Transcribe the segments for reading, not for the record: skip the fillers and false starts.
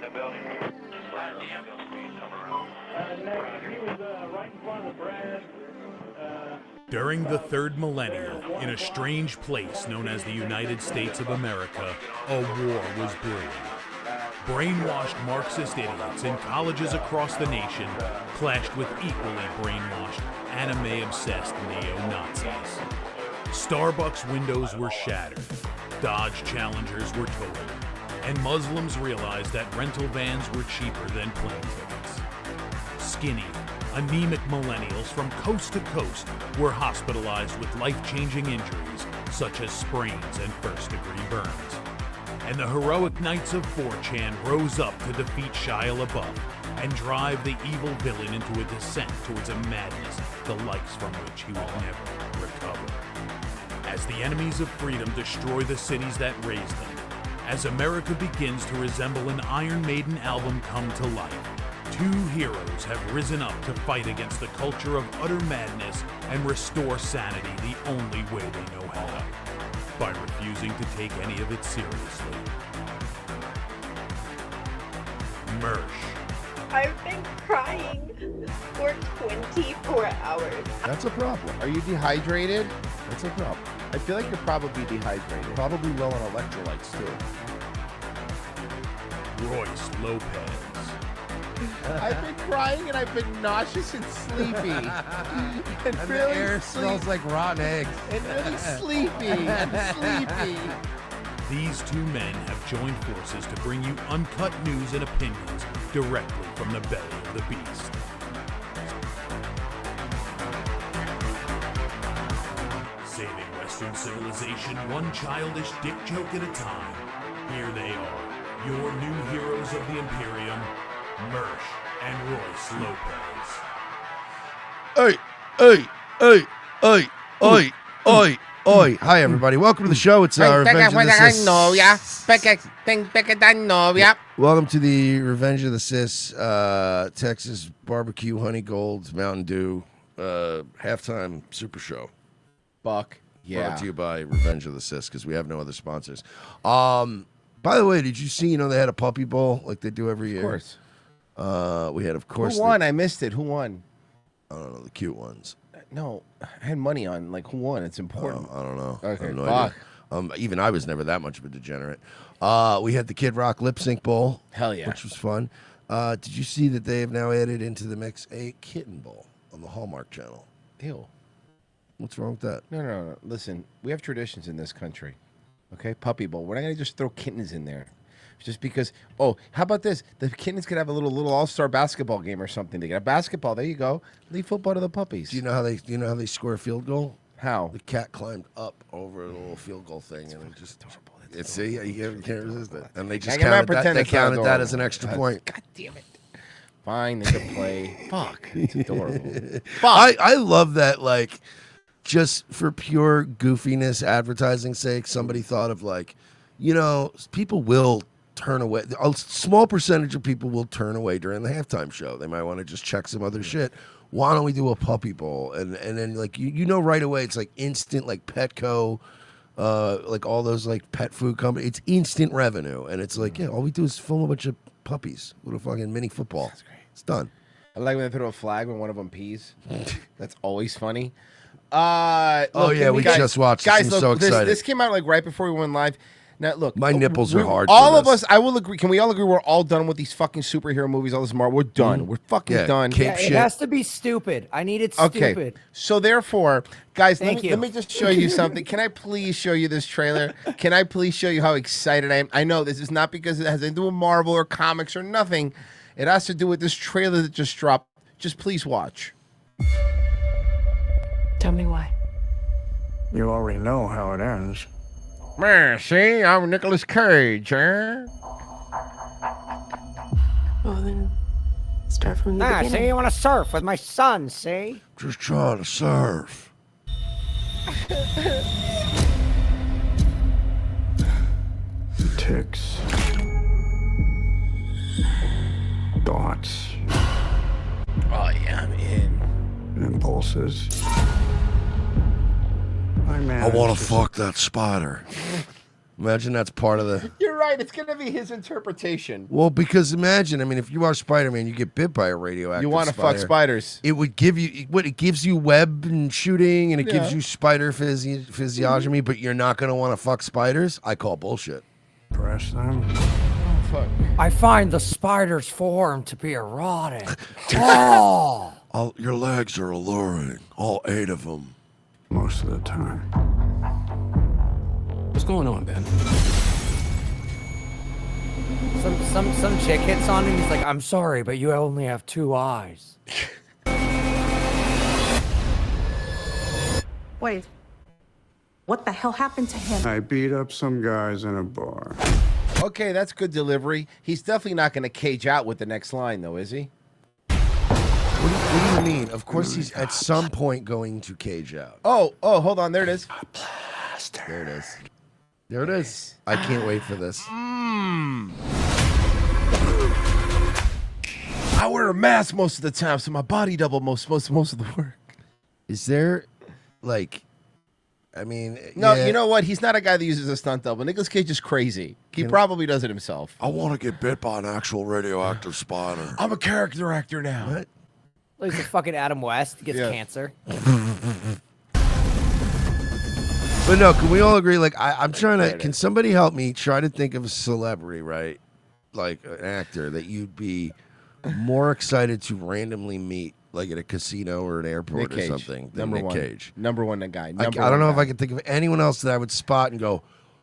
the building. The ambulance will come around. Next, he was right in front of the Brad. During the third millennium, in a strange place known as the United States of America, a war was brewing. Brainwashed Marxist idiots in colleges across the nation clashed with equally brainwashed, anime-obsessed neo-Nazis. Starbucks windows were shattered, Dodge Challengers were totaled, and Muslims realized that rental vans were cheaper than plane tickets. Skinny, anemic millennials from coast to coast were hospitalized with life-changing injuries such as sprains and first-degree burns. And the heroic knights of 4chan rose up to defeat Shia LaBeouf and drive the evil villain into a descent towards a madness the likes from which he would never recover. As the enemies of freedom destroy the cities that raised them, as America begins to resemble an Iron Maiden album come to life, two heroes have risen up to fight against the culture of utter madness and restore sanity the only way they know how, by refusing to take any of it seriously. Mersh. I've been crying for 24 hours. That's a problem. Are you dehydrated? That's a problem. I feel like you're probably dehydrated. Probably low on electrolytes, too. Royce Lopez. I've been crying and I've been nauseous and sleepy. and And really the air smells like rotten eggs. And really sleepy and sleepy. These two men have joined forces to bring you uncut news and opinions directly from the belly of the beast. Saving Western civilization one childish dick joke at a time. Here they are, your new heroes of the Imperium, Mersh and Royce Lopez. Oi. Hi, everybody. Welcome to the show. It's Revenge of the Sis. Welcome to the Revenge of the Sis, Texas Barbecue Honey Gold Mountain Dew halftime super show. Buck. Brought Yeah. to you by Revenge of the Sis because we have no other sponsors. By the way, did you see, they had a puppy bowl like they do every year? Of course. We had, of course. Who won? I missed it. Who won? I don't know, the cute ones. No, I had money on, like, who won? It's important. I don't know. Okay, I have no fuck. idea. Even I was never that much of a degenerate. We had the Kid Rock lip sync bowl. Hell yeah. Which was fun. Did you see that they have now added into the mix a kitten bowl on the Hallmark Channel? Ew. What's wrong with that? No. Listen, we have traditions in this country. Okay? Puppy bowl. We're not going to just throw kittens in there. Just because, how about this? The kittens could have a little all-star basketball game or something. They could have basketball. There you go. Leave football to the puppies. Do you know how they score a field goal? How? The cat climbed up over a little field goal thing, and it just see, you can't resist it. And they just counted that. They counted that as an extra point. God damn it! Fine, they can play. Fuck, it's adorable. Fuck. I love that. Like, just for pure goofiness, advertising sake, somebody thought of people will turn away. A small percentage of people will turn away during the halftime show. They might want to just check some other shit. Why don't we do a puppy bowl? And then right away it's like instant, like Petco, like all those like pet food companies. It's instant revenue, and it's like all we do is film a bunch of puppies with a fucking mini football. That's great. It's done. I like when they throw a flag when one of them pees. That's always funny. We just watched this. I'm so excited. This came out like right before we went live. Now, look. My nipples are hard. All of us, I will agree. Can we all agree we're all done with these fucking superhero movies, all this Marvel? We're done. We're fucking done. It has to be stupid. I need it stupid. Okay. So therefore, guys, let me just show you something. Can I please show you this trailer? Can I please show you how excited I am? I know this is not because it has anything to do with Marvel or comics or nothing. It has to do with this trailer that just dropped. Just please watch. Tell me why. You already know how it ends. Man, see, I'm Nicolas Cage, huh? Well, then, start from the beginning. See, you want to surf with my son, see? Just trying to surf. Ticks. Thoughts. Oh, yeah, I'm in. Impulses. I want to fuck that spider. Imagine that's part of the. You're right. It's gonna be his interpretation. Well, because imagine, I mean, if you are Spider-Man, you get bit by a radioactive. You want to fuck spiders? It would give you what? It gives you web and shooting, and it gives you spider physiognomy, but you're not gonna want to fuck spiders. I call bullshit. Press them. Oh, fuck. I find the spider's form to be erotic. Oh! Your legs are alluring, all 8 of them. Most of the time. What's going on, Ben? Some chick hits on him. He's like, I'm sorry, but you only have 2 eyes. Wait. What the hell happened to him? I beat up some guys in a bar. Okay, that's good delivery. He's definitely not going to cage out with the next line, though, is he? What do you mean? Of course, he's at some point going to cage out. Oh, hold on. There it is. There it is. There it is. I can't wait for this. I wear a mask most of the time, so my body double most of the work. Is there, like, I mean, no, yeah. You know what? He's not a guy that uses a stunt double. Nicolas Cage is crazy. He probably does it himself. I want to get bit by an actual radioactive spider. I'm a character actor now. What? Like the fucking Adam West gets cancer. But no, can we all agree? Like, I'm trying to. Can somebody help me try to think of a celebrity, right? Like an actor that you'd be more excited to randomly meet, like at a casino or an airport or something, than Nick Cage. Number one, that guy. I don't know if I can think of anyone else that I would spot and go,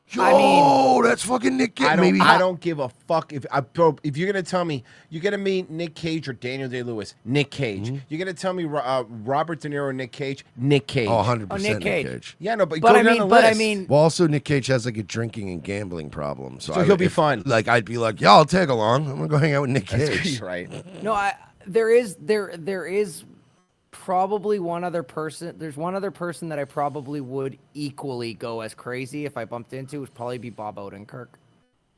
yo, that's fucking Nick Cage. I don't give a fuck if you're gonna tell me you're gonna meet Nick Cage or Daniel Day-Lewis, Nick Cage. You're gonna tell me Robert De Niro or Nick Cage, Nick Cage. Oh, 100% Nick Cage. Yeah, no, but I mean, well, also Nick Cage has like a drinking and gambling problem, so he'll be fun. Like I'd be like, yeah, I'll tag along. I'm gonna go hang out with Nick Cage. Right? No, there is probably one other person. There's one other person that I probably would equally go as crazy if I bumped into. Would probably be Bob Odenkirk.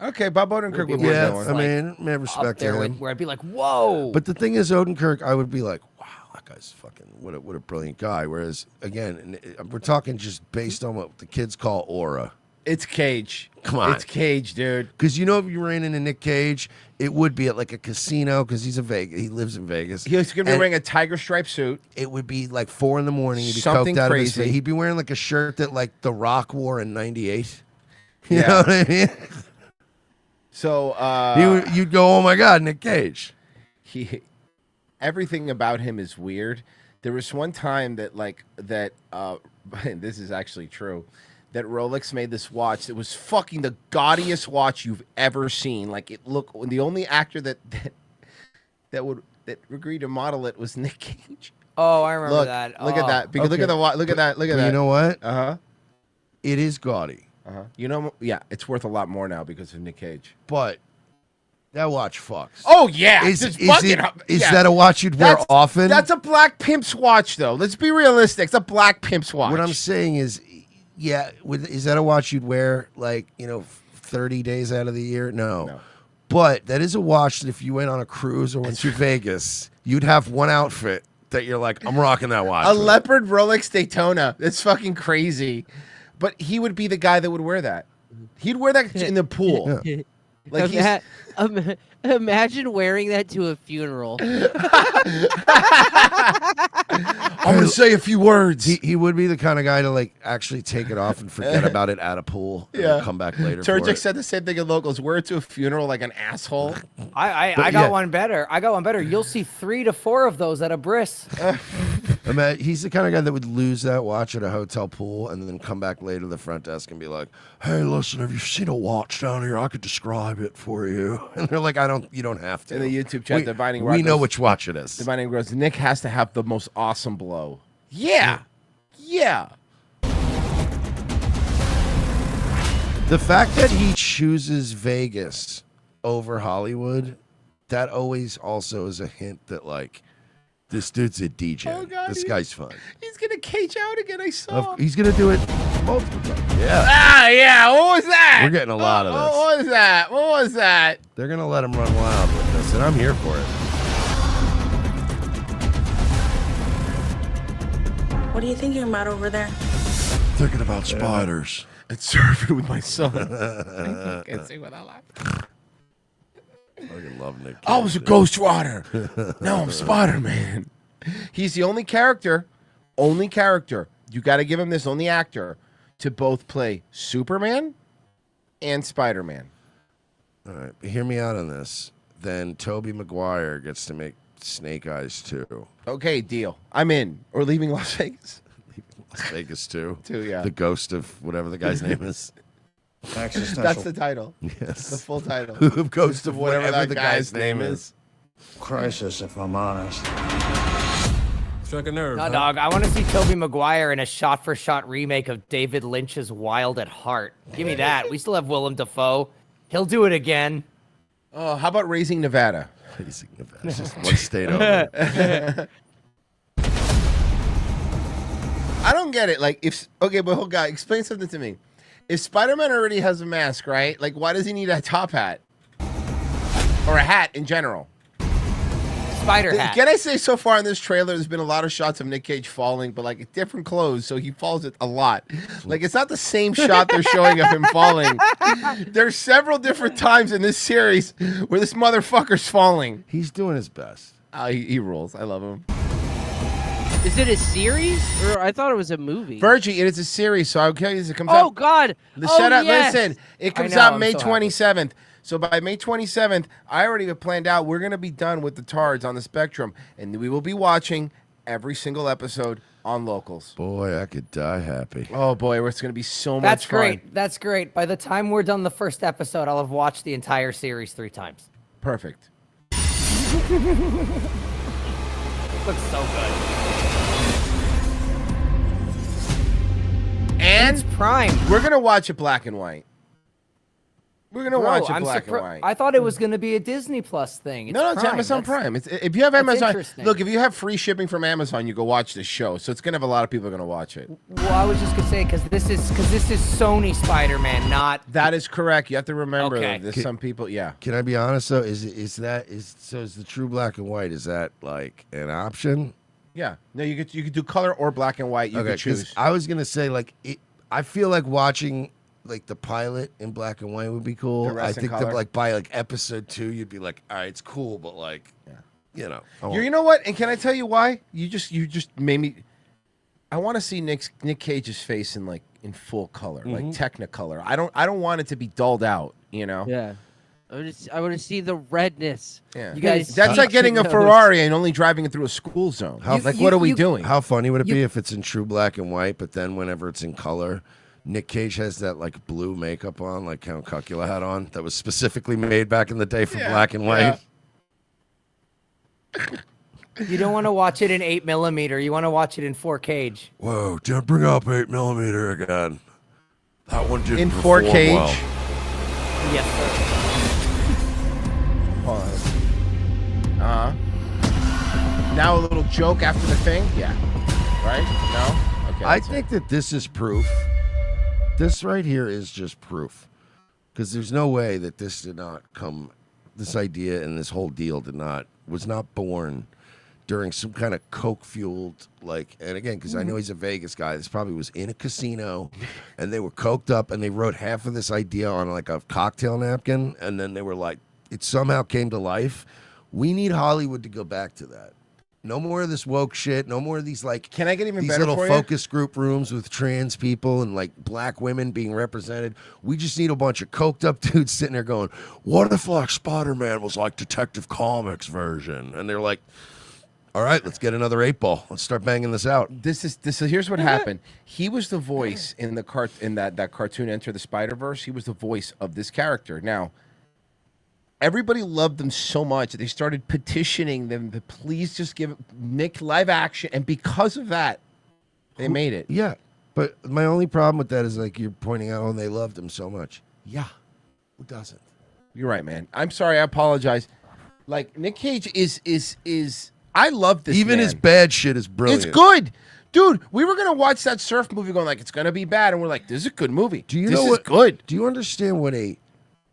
Okay, Bob Odenkirk would be yeah. one. I mean, I respect him. Where I'd be like, whoa. But the thing is, Odenkirk, I would be like, wow, that guy's fucking what a brilliant guy. Whereas again, we're talking just based on what the kids call aura. It's Cage. Come on. It's Cage, dude. Because you know if you ran into Nick Cage, it would be at like a casino because he lives in Vegas. He's going to be wearing a tiger stripe suit. It would be like 4 a.m. He'd be something coked out crazy. of his face. He'd be wearing like a shirt that like The Rock wore in '98. You know what I mean? So you'd go, oh my God, Nick Cage. Everything about him is weird. There was one time that this is actually true, that Rolex made this watch that was fucking the gaudiest watch you've ever seen. Like it looked, the only actor that agreed to model it was Nick Cage. Oh, I remember that. Look at that. Because look at the watch. Look at that. Look at that. You know what? Uh-huh. It is gaudy. Uh-huh. You know, yeah, it's worth a lot more now because of Nick Cage. But that watch fucks. Oh yeah, is that a watch you'd wear often? That's a black pimp's watch, though. Let's be realistic. It's a black pimp's watch. What I'm saying is, yeah, is that a watch you'd wear 30 days out of the year? No. But that is a watch that if you went on a cruise or went to Vegas, you'd have one outfit that you're like, I'm rocking that watch. A leopard Rolex Daytona. That's fucking crazy. But he would be the guy that would wear that. He'd wear that in the pool. Yeah. Like imagine wearing that to a funeral. I'm gonna say a few words. He would be the kind of guy to actually take it off and forget about it at a pool. And then come back later. Turgic said the same thing in Locals. Wear it to a funeral like an asshole. I got one better. You'll see 3 to 4 of those at a bris. He's the kind of guy that would lose that watch at a hotel pool and then come back later to the front desk and be like, "Hey, listen, have you seen a watch down here? I could describe it for you." And they're like, you don't have to. In the YouTube chat, we know which watch it is. Divining Rose, Nick has to have the most awesome blow. Yeah. The fact that he chooses Vegas over Hollywood, that always also is a hint that this dude's a DJ. Oh, God, this guy's fun. He's gonna cage out again. I saw. He's gonna do it multiple times. Yeah. Yeah. What was that? We're getting a lot of this. What was that? They're gonna let him run wild with this, and I'm here for it. What are you thinking about over there? Thinking about spiders. and surfing with my son. I can't say what I like. I fucking love Nick Cage. I was a Ghost Rider. Now I'm Spider-Man. He's the only character. You got to give him this, only actor, to both play Superman and Spider-Man. All right, hear me out on this. Then Tobey Maguire gets to make Snake Eyes too. Okay, deal. I'm in. Or Leaving Las Vegas. Las Vegas too. Yeah. The ghost of whatever the guy's name is. That's the title. Yes. The full title. Ghost of whatever that guy's name is. Crisis, if I'm honest. Struck a nerve. No, dog. I want to see Tobey Maguire in a shot-for-shot remake of David Lynch's Wild at Heart. Give me that. We still have Willem Dafoe. He'll do it again. Oh, how about Raising Nevada? Raising Nevada. It's just one state over. I don't get it. Like, but hold on, explain something to me. If Spider-Man already has a mask, right? Like, why does he need a top hat? Or a hat in general? Spider hat. Can I say, so far in this trailer, there's been a lot of shots of Nick Cage falling, but like different clothes, so he falls it a lot. Like, it's not the same shot they're showing of him falling. There's several different times in this series where this motherfucker's falling. He's doing his best. He rules. I love him. Is it a series? Or I thought it was a movie. Virgie, it is a series, so I'll tell you this. It comes out. Oh, God. Shut up. Yes. Listen, it comes out May 27th. So by May 27th, I already have planned out we're going to be done with the Tards on the Spectrum, and we will be watching every single episode on Locals. Boy, I could die happy. Oh, boy, it's going to be so That's much fun. great. That's great. By the time we're done the first episode, I'll have watched the entire series 3 times. Perfect. Looks so good. And it's Prime. We're going to watch it black and white. We're going to watch it black and white. I thought it was going to be a Disney Plus thing. No, it's Amazon Prime. If you have Amazon, look, if you have free shipping from Amazon, you go watch this show. So it's going to have a lot of people are going to watch it. Well, I was just going to say, because this is Sony Spider-Man, not... That is correct. You have to remember Okay. that there's some people, yeah. Can I be honest though? Is the true black and white? Is that like an option? Yeah. No, you could do color or black and white. You could choose. I was gonna say like I feel like watching like the pilot in black and white would be cool. The rest I in think that color? like by like episode 2, you'd be like, all right, it's cool, but like, you know, You know what? And can I tell you why? You just made me. I want to see Nick Cage's face in full color, like Technicolor. I don't want it to be dulled out. You know. Yeah. I want to see the redness. Yeah. You guys. That's like getting a Ferrari and only driving it through a school zone. What are we doing? How funny would it be if it's in true black and white, but then whenever it's in color, Nick Cage has that like blue makeup on, like Count Cocula had on, that was specifically made back in the day for black and white. Yeah. You don't want to watch it in 8mm. You want to watch it in 4K. Whoa, don't bring up 8mm again. That one didn't In perform 4K? well. Yes, sir. Pause. Now a little joke after the thing? Yeah. Right? No? Okay. I think that this is proof. This right here is just proof. Because there's no way that this did not come, this idea and this whole deal was not born during some kind of coke-fueled, and again, because I know he's a Vegas guy, this probably was in a casino, and they were coked up, and they wrote half of this idea on like a cocktail napkin, and then they were like, it somehow came to life. We need Hollywood to go back to that. No more of this woke shit. No more of these Can I get even these better little for you? focus group rooms with trans people and black women being represented. We just need a bunch of coked up dudes sitting there going, "What if Spider-Man was like Detective Comics version?" And they're like, "All right, let's get another 8-ball. Let's start banging this out." Here's what happened. He was the voice in that cartoon Enter the Spider-Verse. He was the voice of this character. Now, everybody loved them so much that they started petitioning them to please just give Nick live action, and because of that, they made it. Yeah, but my only problem with that is you're pointing out, they loved him so much. Yeah, who doesn't? You're right, man. I'm sorry. I apologize. Nick Cage is. I love this. Even man. his bad shit is brilliant. It's good. Dude, we were gonna watch that surf movie going it's gonna be bad, and we're like, this is a good movie. Do you this know is what? Good. Do you understand what a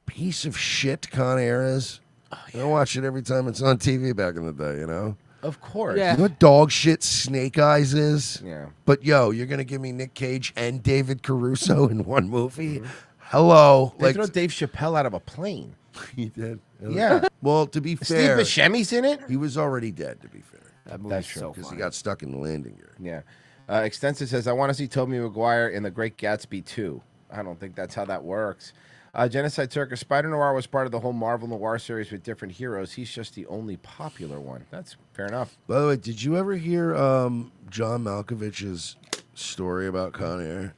piece of shit Con Air is? I watch it every time it's on TV back in the day, you know? Of course. You know what dog shit Snake Eyes is? Yeah. But yo, you're gonna give me Nick Cage and David Caruso in one movie? Hello. They throw Dave Chappelle out of a plane. He did. Yeah. Well, to be fair, Steve Buscemi's in it. He was already dead. To be fair, That's true. because he got stuck in the landing gear. Yeah. Extensive says, I want to see Tobey Maguire in The Great Gatsby 2. I don't think that's how that works. Genocide Circus, Spider-Noir was part of the whole Marvel Noir series with different heroes. He's just the only popular one. That's fair enough. By the way, did you ever hear John Malkovich's story about Con Air?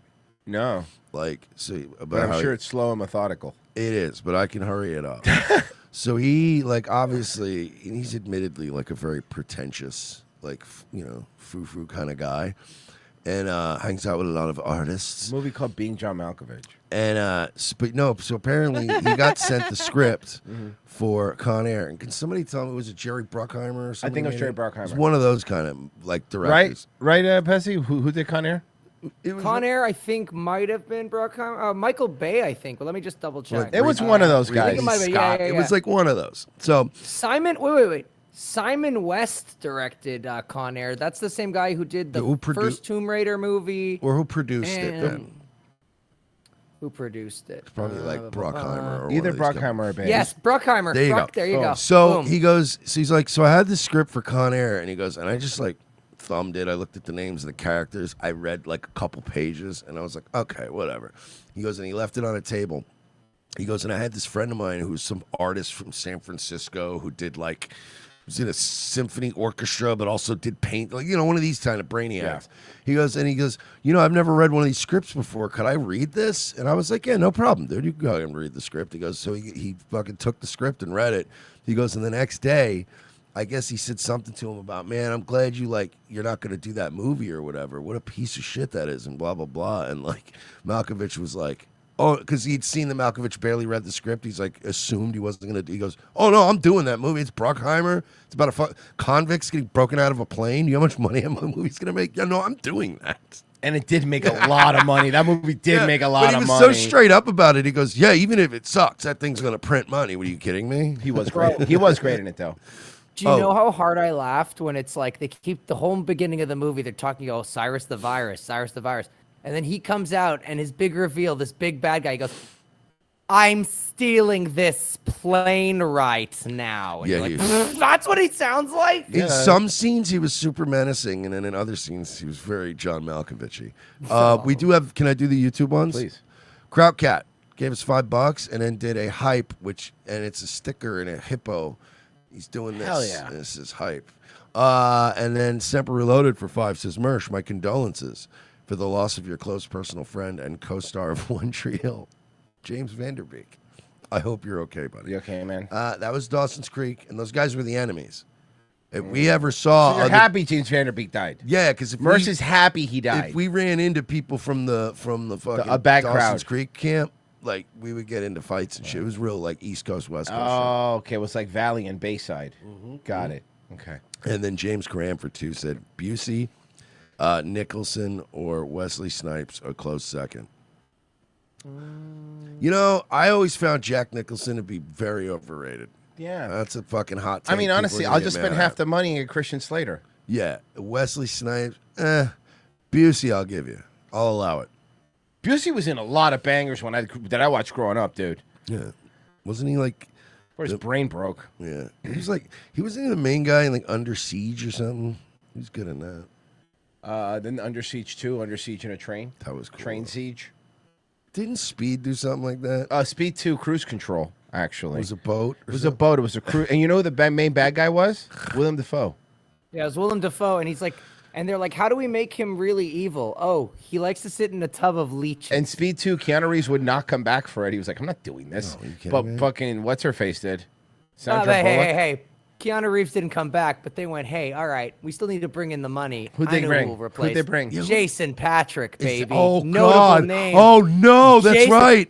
No. Like, see, about But I'm how sure it's slow and methodical. It is, but I can hurry it up. So he, like, obviously, he's admittedly like a very pretentious, like, foo-foo kind of guy, and hangs out with a lot of artists. A movie called Being John Malkovich. And so apparently he got sent the script for Con Air. And can somebody tell me, was it Jerry Bruckheimer or something? I think it was Jerry Bruckheimer. It's one of those kind of like directors, right, Pessy? Who did Con Air? Con Air, I think, might have been Bruckheimer. Michael Bay, I think. But let me just double check. It was one of those I guys. think it might be, yeah. It was like one of those. So Wait. Simon West directed Con Air. That's the same guy who did the first Tomb Raider movie. Or who produced it then? Who produced it? Probably like Bruckheimer or either one of these Bruckheimer or Bay. Yes, Bruckheimer. There you go. There you go. So Boom. he goes, so he's like, so I had this script for Con Air, and he goes, and I just like thumbed it. I looked at the names of the characters. I read like a couple pages, and I was like, okay, whatever. He goes, and he left it on a table. He goes, and I had this friend of mine who's some artist from San Francisco who did like, was in a symphony orchestra, but also did paint, like, one of these kind of brainiacs. Yeah. He goes, I've never read one of these scripts before. Could I read this? And I was like, yeah, no problem, dude. You can go ahead and read the script. He goes, so he fucking took the script and read it. He goes, and the next day, I guess he said something to him about, man, I'm glad you're not going to do that movie or whatever. What a piece of shit that is, and blah, blah, blah. And like, Malkovich was like, oh, because he'd seen that Malkovich barely read the script. He's like, assumed he wasn't going to. He goes, oh, no, I'm doing that movie. It's Bruckheimer. It's about convicts getting broken out of a plane. You know how much money that movie's going to make? Yeah, no, I'm doing that. And it did make a lot of money. That movie did make a lot of money. But he was so straight up about it. He goes, yeah, even if it sucks, that thing's going to print money. What, are you kidding me? He was great. He was great in it, though. Do you know how hard I laughed when it's like they keep the whole beginning of the movie, they're talking, Cyrus the Virus. And then he comes out and his big reveal, this big bad guy, he goes, I'm stealing this plane right now. And Yeah, that's what he sounds like? In some scenes, he was super menacing, and then in other scenes, he was very John Malkovich-y. We do have, can I do the YouTube ones? Please. Kraut Cat gave us $5 and then did a hype, and it's a sticker and a hippo. He's doing this. Hell yeah. This is hype. And then Semper Reloaded for $5 says, Mersh, my condolences for the loss of your close personal friend and co-star of One Tree Hill, James Vanderbeek. I hope you're okay, buddy. You okay, man? That was Dawson's Creek, and those guys were the enemies. If we ever saw... So you're happy James Vanderbeek died? Yeah, because if Merce is happy he died. If we ran into people from the fucking a bad Dawson's crowd. Creek camp, like, we would get into fights and shit. It was real, like, East Coast, West Coast shit. Oh, okay. It was like Valley and Bayside. Got it. Okay. And then James Cram for 2 said, Busey, Nicholson, or Wesley Snipes a close second. I always found Jack Nicholson to be very overrated. Yeah. That's a fucking hot take. I mean, honestly, I'll just spend half the money at Christian Slater. Yeah. Wesley Snipes, Busey, I'll give you. I'll allow it. Busey was in a lot of bangers that I watched growing up, dude. Yeah. Wasn't he like... Where his brain broke. Yeah. He was the main guy in like Under Siege or something. He was good in that. Then Under Siege 2, Under Siege in a Train. That was cool. Train Siege. Didn't Speed do something like that? Speed 2, Cruise Control, actually. It was a boat? It was a boat. It was a cruise. And you know who the main bad guy was? Willem Dafoe. Yeah, it was Willem Dafoe, and he's like... And they're like, how do we make him really evil? Oh, he likes to sit in a tub of leeches. And Speed 2, Keanu Reeves would not come back for it. He was like, I'm not doing this. But fucking, what's-her-face did? Hey. Keanu Reeves didn't come back, but they went, hey, all right, we still need to bring in the money. Who'd they bring? Who'd they bring? Jason Patrick, baby. Oh, Notable God. name. Oh, no, that's right.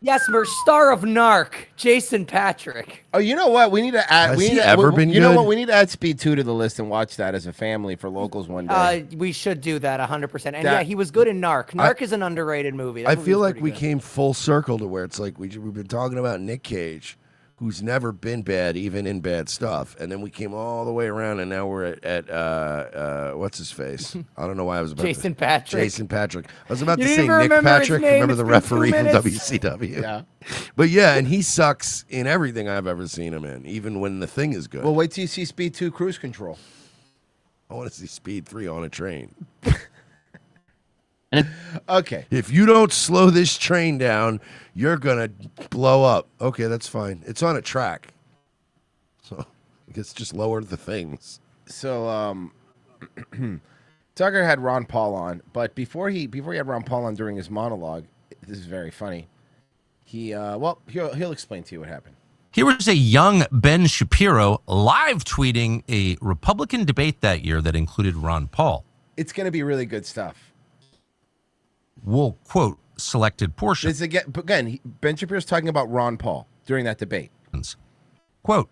Yes, we're star of Narc, Jason Patrick. Oh, you know what? We need to add. Has we he need ever been You know good? what? We need to add Speed 2 to the list and watch that as a family for locals one day. We should do that 100%. And yeah, he was good in Narc. Narc is an underrated movie. That I movie feel was like pretty we good. came full circle to where it's like we've been talking about Nick Cage. who's never been bad, even in bad stuff. And then we came all the way around, and now we're at what's his face? I don't know why I was about Jason Patrick. Jason Patrick. I was about You to didn't say even Nick remember his Patrick. name. Remember It's the been 2 referee from minutes. WCW? Yeah. But yeah, and he sucks in everything I've ever seen him in, even when the thing is good. Well, wait till you see Speed 2 Cruise Control. I want to see Speed 3 on a train. Okay. If you don't slow this train down, you're going to blow up. Okay, that's fine. It's on a track. So I guess just lower the things. So Tucker had Ron Paul on, but before he had Ron Paul on during his monologue, this is very funny. He'll explain to you what happened. Here was a young Ben Shapiro live tweeting a Republican debate that year that included Ron Paul. It's going to be really good stuff. We'll quote selected portions. Again, Ben Shapiro's talking about Ron Paul during that debate. Quote,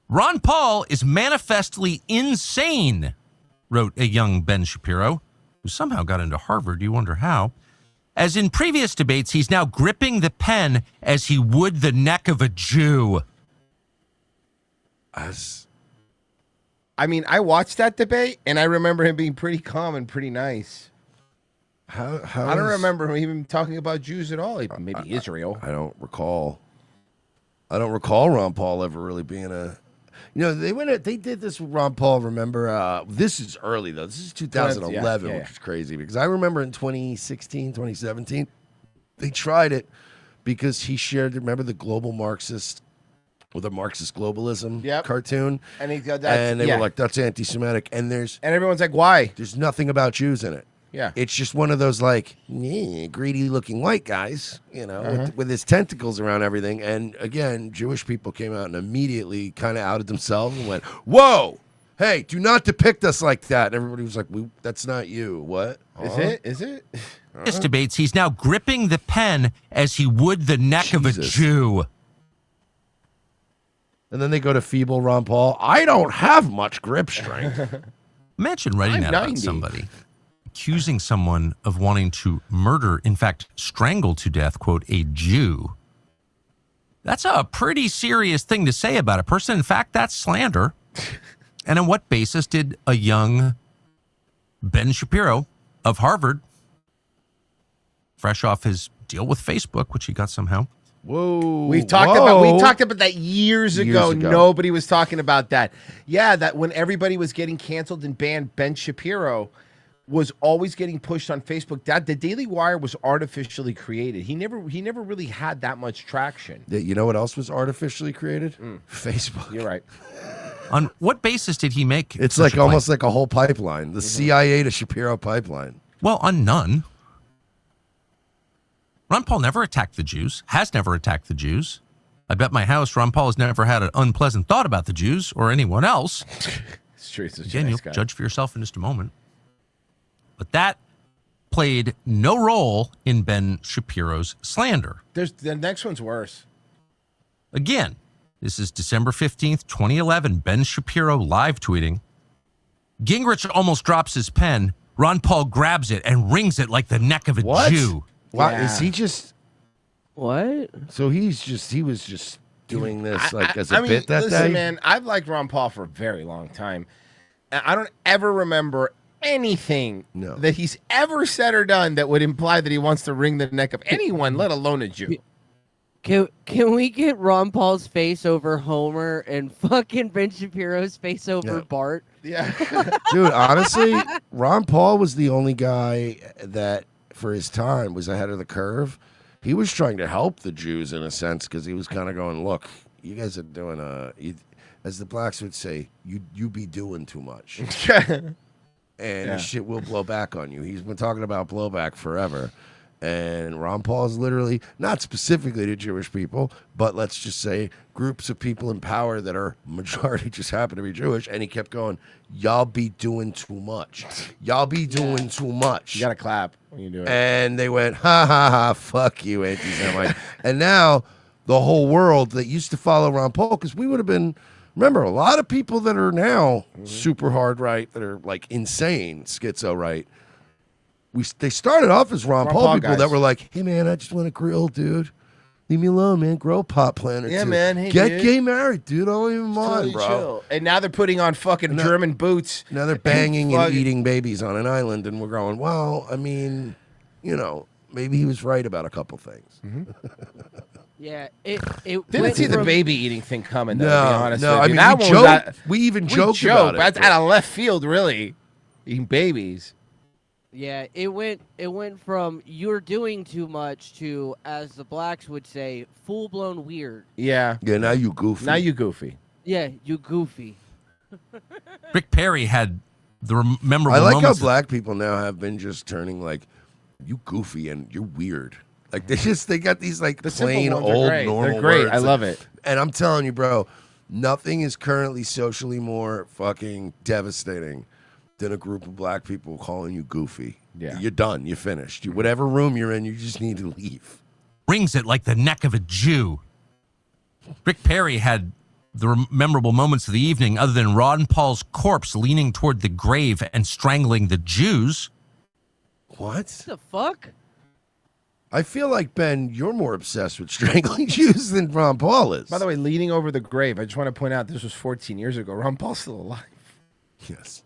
Ron Paul is manifestly insane, wrote a young Ben Shapiro, who somehow got into Harvard. You wonder how. As in previous debates, he's now gripping the pen as he would the neck of a Jew. I mean, I watched that debate, and I remember him being pretty calm and pretty nice. I don't remember him even talking about Jews at all. Maybe Israel. I don't recall. Ron Paul ever really being a... they did this with Ron Paul, remember? This is early, though. This is 2011, which is crazy. Because I remember in 2016, 2017, they tried it because he shared, remember the global Marxist... with a Marxist globalism cartoon. And they were like, that's anti-Semitic. And everyone's like, why? There's nothing about Jews in it. Yeah. It's just one of those like greedy looking white guys, with his tentacles around everything. And again, Jewish people came out and immediately kind of outed themselves and went, whoa, hey, do not depict us like that. And everybody was like, that's not you. What? Is it? This debates, he's now gripping the pen as he would the neck of a Jew. And then they go to feeble Ron Paul. I don't have much grip strength. Imagine writing that about somebody. Accusing someone of wanting to murder, in fact, strangle to death, quote, a Jew. That's a pretty serious thing to say about a person. In fact, that's slander. And on what basis did a young Ben Shapiro of Harvard, fresh off his deal with Facebook, which he got somehow, we talked about that years ago. Nobody was talking about that. Yeah, that when everybody was getting canceled and banned, Ben Shapiro was always getting pushed on Facebook. That the Daily Wire was artificially created. He never really had that much traction. You know what else was artificially created? Facebook. You're right. On what basis did he make? It's like almost like a whole pipeline, the CIA to Shapiro pipeline. Well, on none. Ron Paul never attacked the Jews, has never attacked the Jews. I bet my house Ron Paul has never had an unpleasant thought about the Jews or anyone else. It's true. Again, you'll judge for yourself in just a moment. But that played no role in Ben Shapiro's slander. The next one's worse. Again, this is December 15th, 2011. Ben Shapiro live tweeting. Gingrich almost drops his pen. Ron Paul grabs it and wrings it like the neck of a Jew. Wow, is he just... What? So he was just doing this as a bit that day? Listen, man, I've liked Ron Paul for a very long time. And I don't ever remember anything that he's ever said or done that would imply that he wants to wring the neck of anyone, let alone a Jew. Can we get Ron Paul's face over Homer and fucking Ben Shapiro's face over Bart? Yeah. Dude, honestly, Ron Paul was the only guy that, for his time, was ahead of the curve. He was trying to help the Jews in a sense because he was kind of going, look, you guys are doing, as the blacks would say, you be doing too much. And shit will blow back on you. He's been talking about blowback forever. And Ron Paul is literally, not specifically to Jewish people, but let's just say groups of people in power that are majority just happen to be Jewish. And he kept going, y'all be doing too much. Y'all be doing too much. You got to clap when you do it. And they went, ha, ha, ha, fuck you, anti-Semite. And now the whole world that used to follow Ron Paul, because we would have been, remember, a lot of people that are now super hard right, that are like insane schizo right, they started off as Ron Paul people guys that were like, hey, man, I just want to grill, dude. Leave me alone, man. Grow a pot plant or Yeah, two. man. Hey, Get dude. gay married, dude. I don't even It's mind, totally bro. chill. And now they're putting on fucking German boots. Now they're banging and fucking- eating babies on an island, and we're going, well, I mean, you know, maybe he was right about a couple things. Yeah, it Didn't see the baby eating thing coming, though, to be honest no, with I you. mean, That we one was joked, out- we even joked joke, about it. That's out of left field, really. Eating babies. Yeah, it went from you're doing too much to, as the blacks would say, full blown weird. Yeah. Yeah, now you goofy. Now you goofy. Yeah, you goofy. Rick Perry had the memorable I like how moments. black people now have been just turning like, you goofy and you're weird. Like they got these like The simple plain ones are old great. normal They're great. words. I love it. And I'm telling you, bro, nothing is currently socially more fucking devastating than a group of black people calling you goofy. Yeah. You're done. You're finished. Whatever room you're in, you just need to leave. Rings it like the neck of a Jew. Rick Perry had the memorable moments of the evening, other than Ron Paul's corpse leaning toward the grave and strangling the Jews. What? The fuck? I feel like, Ben, you're more obsessed with strangling Jews than Ron Paul is. By the way, leaning over the grave, I just want to point out this was 14 years ago. Ron Paul's still alive. Yes.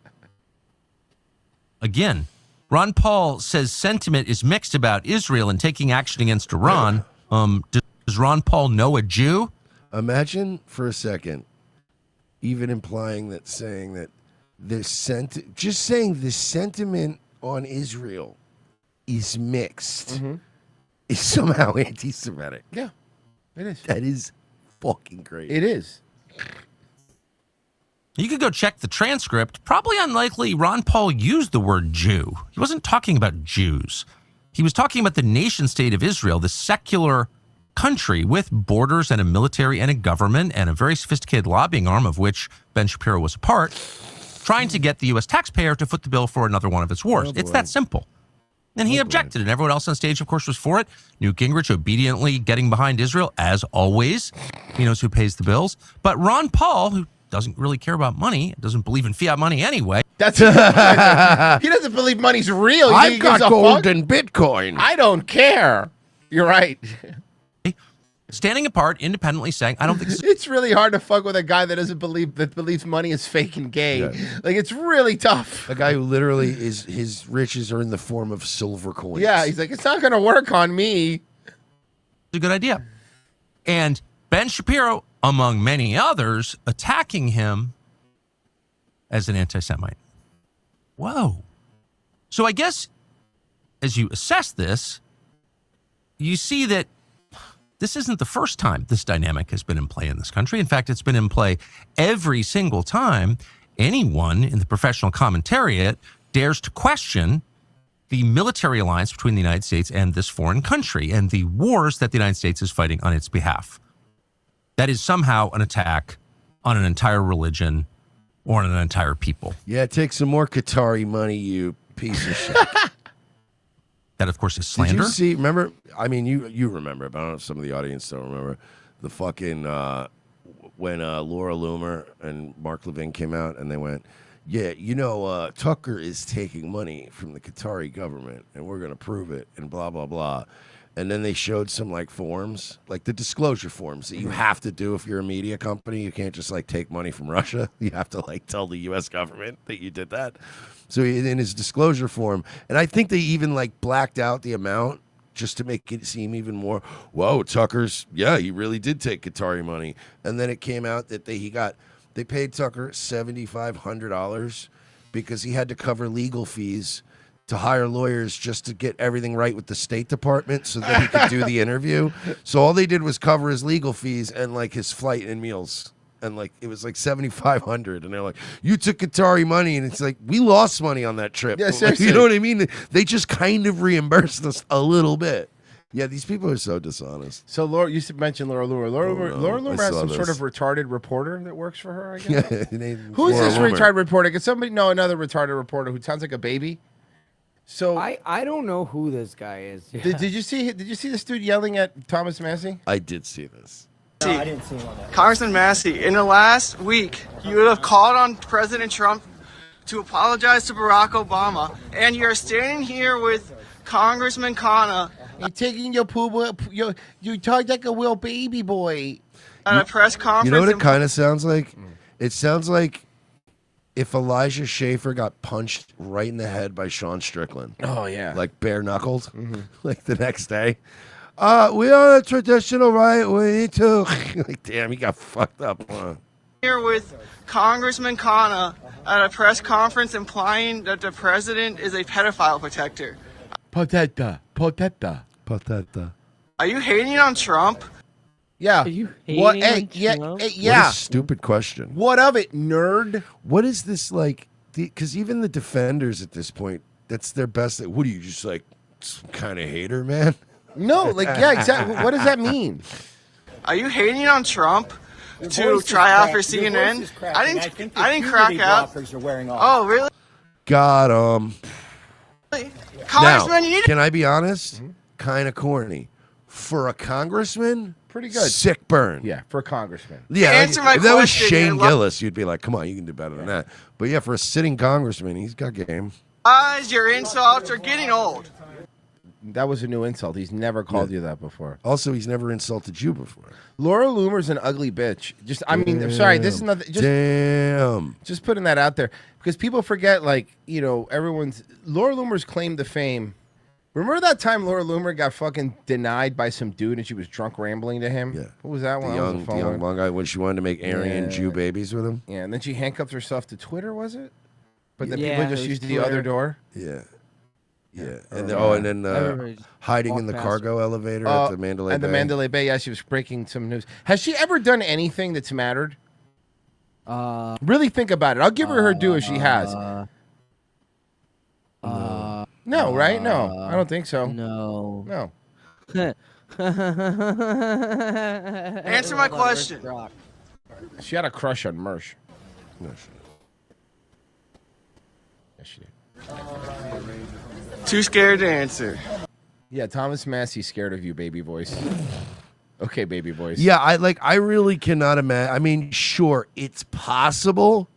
Again, Ron Paul says sentiment is mixed about Israel and taking action against Iran. Does Ron Paul know a Jew? Imagine for a second, even implying that saying that just saying the sentiment on Israel is mixed is somehow anti-Semitic. Yeah, it is. That is fucking great. It is. You could go check the transcript. Probably unlikely Ron Paul used the word Jew. He wasn't talking about Jews. He was talking about the nation state of Israel, the secular country with borders and a military and a government and a very sophisticated lobbying arm of which Ben Shapiro was a part, trying to get the U.S. taxpayer to foot the bill for another one of its wars. It's that simple. And he objected, and everyone else on stage, of course, was for it. Newt Gingrich obediently getting behind Israel, as always. He knows who pays the bills. But Ron Paul, who doesn't really care about money, doesn't believe in fiat money anyway. That's he doesn't believe money's real. You think I've he got gives a gold fuck? and Bitcoin. I don't care. You're right. Standing apart, independently saying, I don't think It's really hard to fuck with a guy that believes money is fake and gay. Yeah. Like, it's really tough. A guy who literally his riches are in the form of silver coins. Yeah, he's like, it's not going to work on me. it's a good idea. And Ben Shapiro, among many others, attacking him as an anti-Semite. Whoa. So I guess as you assess this, you see that this isn't the first time this dynamic has been in play in this country. In fact, it's been in play every single time anyone in the professional commentariat dares to question the military alliance between the United States and this foreign country and the wars that the United States is fighting on its behalf. That is somehow an attack on an entire religion or on an entire people. Yeah, take some more Qatari money, you piece of shit. That, of course, is slander. Did you see, remember, I mean, you remember, but I don't know if some of the audience don't remember, the fucking, when Laura Loomer and Mark Levin came out and they went, yeah, you know, Tucker is taking money from the Qatari government and we're going to prove it and blah, blah, blah. And then they showed some like forms, like the disclosure forms that you have to do if you're a media company. You can't just like take money from Russia. You have to like tell the U.S. government that you did that. So in his disclosure form, and I think they even like blacked out the amount just to make it seem even more, whoa, Tucker's, yeah, he really did take Qatari money. And then it came out that they paid Tucker $7,500 because he had to cover legal fees to hire lawyers just to get everything right with the State Department so that he could do the interview. So all they did was cover his legal fees and like his flight and meals. And like it was like $7,500, and they're like, "You took Qatari money," and it's like we lost money on that trip. Yeah, Like, seriously. you know what I mean? They just kind of reimbursed us a little bit. Yeah, these people are so dishonest. So Laura, you mentioned Laura Loomer. Laura Loomer has saw some sort this. of retarded reporter that works for her, I guess. Yeah, Who's this Laura Loomer. retarded reporter? Can somebody know another retarded reporter who sounds like a baby? So I don't know who this guy is. did you see this dude yelling at Thomas Massey? I did see this. No, I didn't see one. Congressman Massey, in the last week, you would have called on President Trump to apologize to Barack Obama, and you're standing here with Congressman Khanna You're taking your poo. You talk like a little baby boy. At a press conference. You know what it kind of sounds like? It sounds like if Elijah Schaefer got punched right in the head by Sean Strickland. Oh, yeah. Like bare knuckled. Like the next day. We are a traditional right. We need to. Like, damn, he got fucked up. Here with Congressman Khanna at a press conference implying that the president is a pedophile protector. Poteta. Are you hating on Trump? Yeah. Are you What? hating Hey, on Trump? What yeah. a stupid question. What of it, nerd? What is this like? Because even the defenders at this point, that's their best. What are you, just like some kind of hater, man? No, like, yeah, exactly. What does that mean? Are you hating on Trump to try out for CNN? I didn't crack out. Oh, really? Got him. Congressman, Now, you need can I be honest? Kind of corny. For a congressman, pretty good. Sick burn. Yeah, for a congressman. Yeah, Answer my if that was question, Shane you're lo- Gillis, you'd be like, come on, you can do better than that. But yeah, for a sitting congressman, he's got game. Guys, your insults are getting old. That was a new insult. He's never called you that before. Also, he's never insulted you before. Laura Loomer's an ugly bitch. Just, I mean, I'm sorry, this is nothing. Just, Damn. Just putting that out there because people forget, like, you know, Laura Loomer's claim to fame. Remember that time Laura Loomer got fucking denied by some dude and she was drunk rambling to him? Yeah. What was that one? The young blonde guy when she wanted to make Aryan Jew babies with him. Yeah, and then she handcuffed herself to Twitter, was it? But then Yeah, people just it was used the Twitter. other door. Yeah. Yeah. And then hiding in the cargo elevator at the Mandalay Bay. At the Mandalay Bay, yeah, she was breaking some news. Has she ever done anything that's mattered? Really think about it. I'll give her due if she has. No, right? No, I don't think so. No. No. Answer my question. She had a crush on Mersh. No, Yes, she did. Too scared to answer. Yeah, Thomas Massey's scared of you, baby voice. Okay, baby voice. Yeah, I really cannot imagine. I mean, sure, it's possible,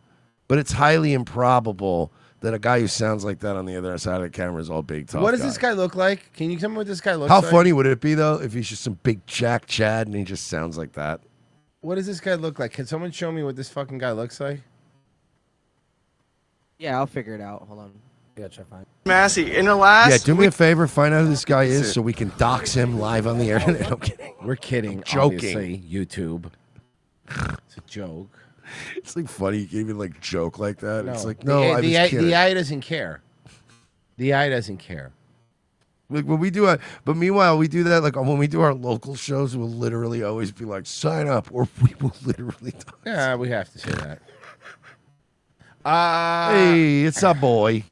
but it's highly improbable that a guy who sounds like that on the other side of the camera is all big tough. What does this guy look like? Can you tell me what this guy looks How like? funny would it be though if he's just some big Jack Chad and he just sounds like that? What does this guy look like? Can someone show me what this fucking guy looks like? Yeah, I'll figure it out. Hold on. Yeah, try to find. Massey, in the last Yeah, do me a favor, find out who this guy is so we can dox him live on the internet. I'm kidding. We're kidding. Joking. Obviously, YouTube. It's a joke. It's like funny you can even like joke like that. No. It's like I was kidding. The eye doesn't care. The eye doesn't care. Like when we do but meanwhile we do that like when we do our local shows, we'll literally always be like, sign up, or we will literally talk. Yeah, we have to say that. Hey, it's a boy.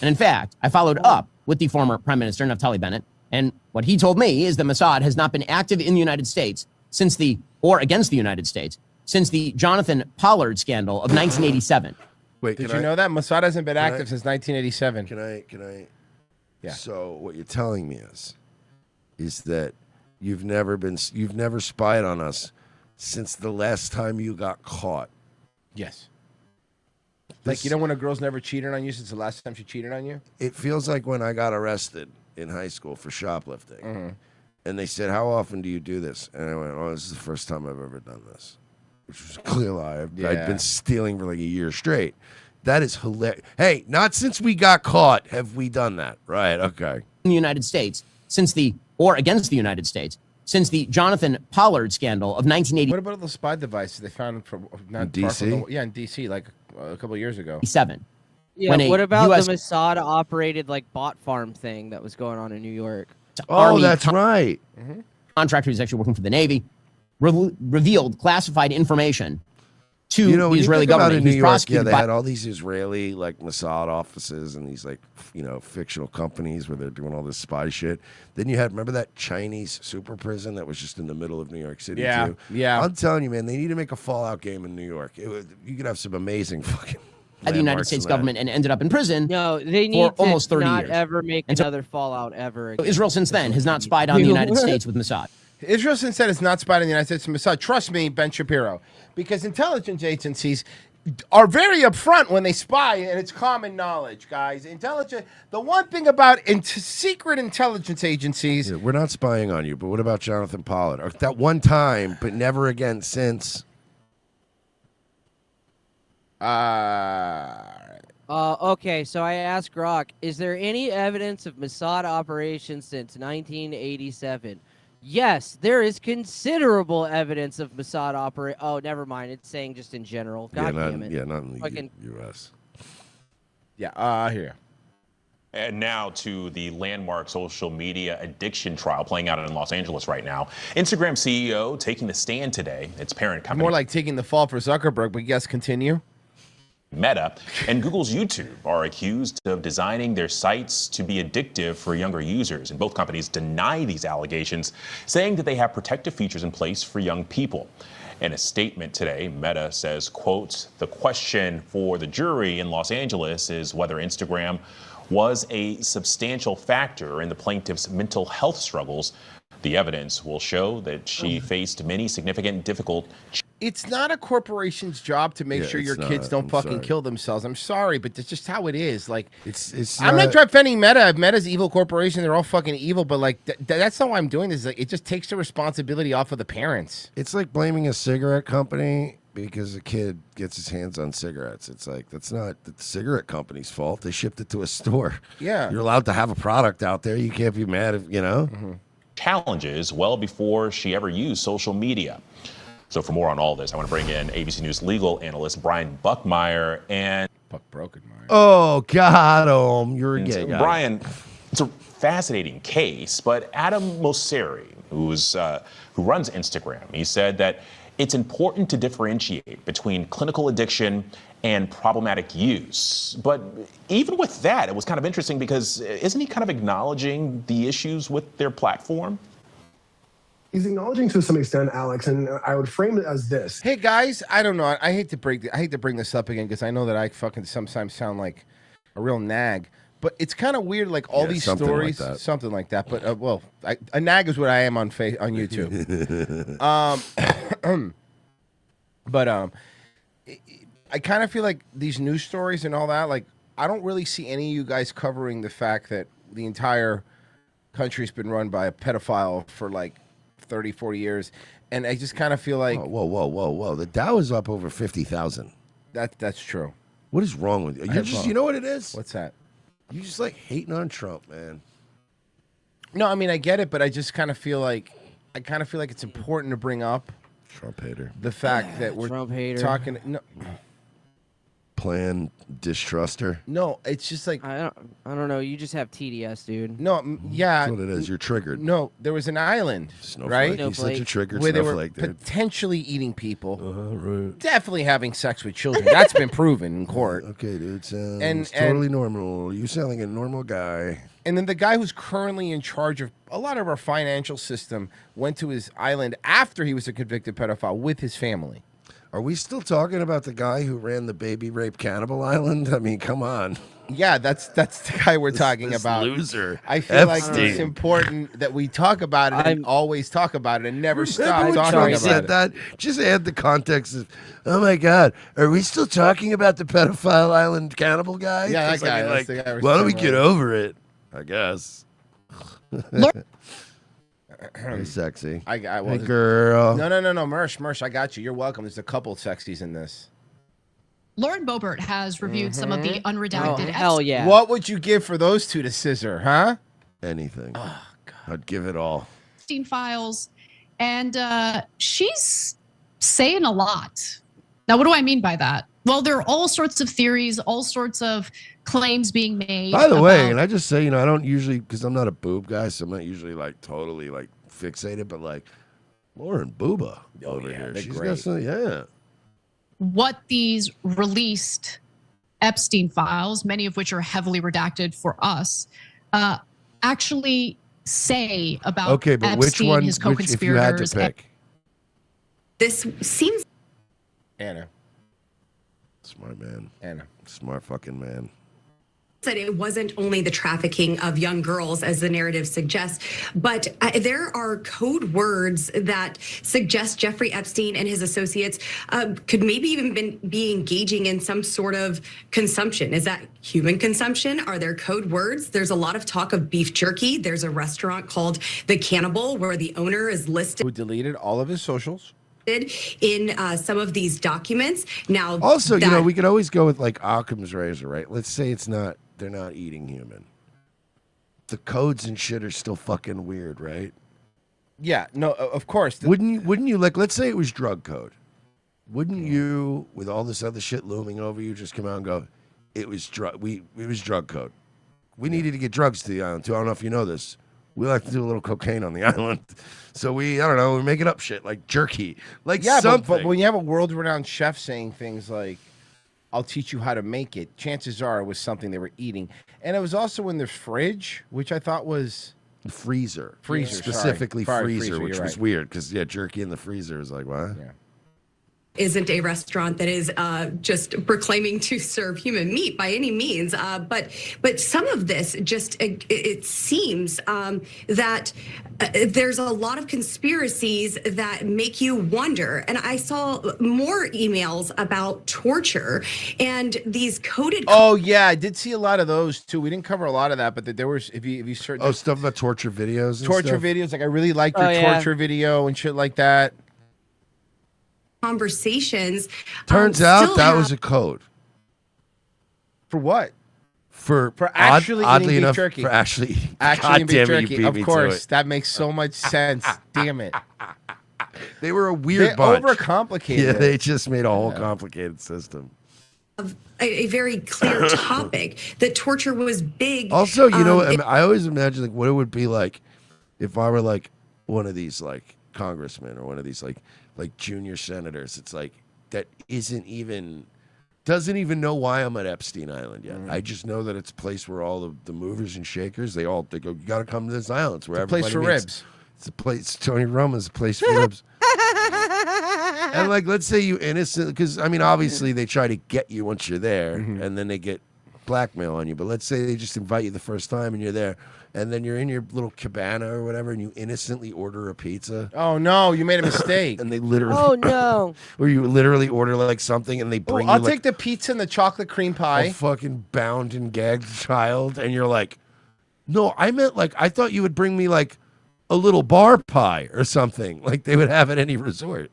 And in fact, I followed up with the former Prime Minister Naftali Bennett, and what he told me is that Mossad has not been active in the United States or against the United States since the Jonathan Pollard scandal of 1987. Wait, did you know that Mossad hasn't been active since 1987? Can I? Yeah. So what you're telling me is that you've never spied on us since the last time you got caught. Yes. Like, you know when a girl's never cheated on you since the last time she cheated on you? It feels like when I got arrested in high school for shoplifting. And they said, how often do you do this? And I went, oh, this is the first time I've ever done this. Which was a clear lie. I'd been stealing for like a year straight. That is hilarious. Hey, not since we got caught have we done that. Right, okay. In the United States or against the United States since the Jonathan Pollard scandal of 1980. What about the spy devices they found from in D.C.? Yeah, in D.C. like a couple of years ago. 7. Yeah, what about the Mossad operated like bot farm thing that was going on in New York? Oh, that's right. Contractor who's actually working for the Navy revealed classified information to the Israeli government. In New York, prosecuted they had all these Israeli like Mossad offices and these like fictional companies where they're doing all this spy shit. Then you had remember that Chinese super prison that was just in the middle of New York City too. Yeah. I'm telling you, man, they need to make a Fallout game in New York. You could have some amazing fucking. By the United States government and ended up in prison. No, they need for almost 30 not years. ever make another Fallout ever again. Israel since then has not spied on the United States with Mossad. Israel since then has not spied on the United States with Mossad. Trust me, Ben Shapiro, because intelligence agencies are very upfront when they spy, and it's common knowledge, guys. Intelligence. The one thing about secret intelligence agencies. Yeah, we're not spying on you, but what about Jonathan Pollard? Or that one time, but never again since. Okay, so I asked Grok, is there any evidence of Mossad operations since 1987? Yes, there is considerable evidence of Mossad operate. Oh, never mind. It's saying just in general. God damn it. Yeah, not in the Fucking... U.S. Yeah, here. And now to the landmark social media addiction trial playing out in Los Angeles right now. Instagram CEO taking the stand today. Its parent company. More like taking the fall for Zuckerberg, but yes, continue. Meta and Google's YouTube are accused of designing their sites to be addictive for younger users. And both companies deny these allegations, saying that they have protective features in place for young people. In a statement today, Meta says, quote, the question for the jury in Los Angeles is whether Instagram was a substantial factor in the plaintiff's mental health struggles. The evidence will show that she faced many significant difficult. It's not a corporation's job to make sure your kids don't fucking kill themselves. I'm sorry, but that's just how it is. Like, I'm not defending Meta. Meta's evil corporation. They're all fucking evil. But like, that's not why I'm doing this. Like, it just takes the responsibility off of the parents. It's like blaming a cigarette company because a kid gets his hands on cigarettes. It's like, that's not the cigarette company's fault. They shipped it to a store. Yeah. You're allowed to have a product out there. You can't be mad if, you know. Mm-hmm. Challenges well before she ever used social media. So for more on all this, I want to bring in ABC News legal analyst Brian Buckmeyer and Brokenmeyer. Oh, got him. You're a gay guy. Brian, it's a fascinating case, but Adam Mosseri, who runs Instagram, he said that it's important to differentiate between clinical addiction and problematic use. But even with that, it was kind of interesting because isn't he kind of acknowledging the issues with their platform? He's acknowledging to some extent, Alex, and I would frame it as this. Hey guys, I don't know. I hate to bring this up again because I know that I fucking sometimes sound like a real nag. But it's kind of weird, like all these stories, something like that. But well, a nag is what I am on YouTube. But I kind of feel like these news stories and all that, like I don't really see any of you guys covering the fact that the entire country's been run by a pedophile for like 30, 40 years. And I just kind of feel like... Whoa. The Dow is up over 50,000. That's true. What is wrong with you? You know what it is? What's that? You just like hating on Trump, man. No, I mean, I get it, but I just kind of feel like... it's important to bring up... Trump hater. The fact that we're talking... No, Plan distruster. No, it's just like I don't know. You just have TDS, dude. No, yeah, that's what it is. You're triggered. No, there was an island, Snowflake. right? He's such a triggered where snowflake, they were dude. potentially eating people, right. definitely having sex with children. That's been proven in court. Okay, dude, sounds totally normal. You sound like a normal guy. And then the guy who's currently in charge of a lot of our financial system went to his island after he was a convicted pedophile with his family. Are we still talking about the guy who ran the baby rape cannibal island? I mean, come on. Yeah, that's the guy we're talking about. Loser. I feel like it's important that we talk about it and always talk about it and never stop talking about that. Just add the context of, oh my God, are we still talking about the pedophile island cannibal guy? Yeah, that guy. Like, the guy why don't we get over it? I guess. Hey, sexy. Hey, girl. No, Mersh, I got you. You're welcome. There's a couple of sexies in this. Lauren Boebert has reviewed some of the unredacted. Oh, hell yeah. What would you give for those two to scissor, huh? Anything. Oh, God. I'd give it all. Epstein files, and she's saying a lot. Now, what do I mean by that? Well, there are all sorts of theories, all sorts of claims being made. By the way, and I just say, I don't usually, because I'm not a boob guy, so I'm not usually like totally like fixated, but like Lauren Booba over here. She's got some, what these released Epstein files, many of which are heavily redacted for us, actually say about okay, but Epstein, which one, his co-conspirators. if you had to pick? This seems... Anna. Smart man. Anna. Smart fucking man. That it wasn't only the trafficking of young girls, as the narrative suggests, but there are code words that suggest Jeffrey Epstein and his associates could maybe even be engaging in some sort of consumption. Is that human consumption? Are there code words? There's a lot of talk of beef jerky. There's a restaurant called The Cannibal where the owner is listed. Who deleted all of his socials. In some of these documents. Now, also, you know, we could always go with like Occam's razor, right? Let's say they're not eating human. The codes and shit are still fucking weird, right? Yeah, no, of course. Wouldn't you like, let's say it was drug code. Wouldn't you, with all this other shit looming over you, just come out and go, it was drug code. We needed to get drugs to the island too. I don't know if you know this. We like to do a little cocaine on the island. So I don't know, we're making up shit like jerky. Like something. But when you have a world-renowned chef saying things like, I'll teach you how to make it, chances are it was something they were eating. And it was also in their fridge, which I thought was... Freezer. Specifically freezer, which was weird because, jerky in the freezer is like, what? Yeah. Isn't a restaurant that is just proclaiming to serve human meat by any means. But some of this just, it seems that there's a lot of conspiracies that make you wonder. And I saw more emails about torture and these coded... Oh, yeah, I did see a lot of those, too. We didn't cover a lot of that, but there was, if you search... Oh, stuff about torture videos and Torture stuff? videos, like I really liked your torture video and shit like that. Conversations. Turns out that was a code. For what? For actually oddly eating beef enough, jerky. for actually eating beef jerky. You beat Of me to course, it. that makes so much sense. Damn it. They were a weird They bunch. overcomplicated Yeah, it. they just made a whole complicated system. A very clear topic that torture was big. Also, you know, I always imagine like what it would be like if I were like one of these like congressmen or one of these like junior senators. It's like that doesn't even know why I'm at Epstein Island yet. I just know that it's a place where all the movers and shakers they go, you got to come to this island. It's where It's a place everybody for meets. ribs. It's a place. Tony Roma's a place for ribs. And like, let's say you innocent, because I mean, obviously they try to get you once you're there, and then they get blackmail on you. But let's say they just invite you the first time, and you're there, and then you're in your little cabana or whatever, and you innocently order a pizza. Oh no, you made a mistake. And they literally, Oh no! or you literally order like something, and they bring you I'll like take the pizza and the chocolate cream pie. a fucking bound and gagged child, and you're like, no, I meant like I thought you would bring me like a little bar pie or something like they would have at any resort.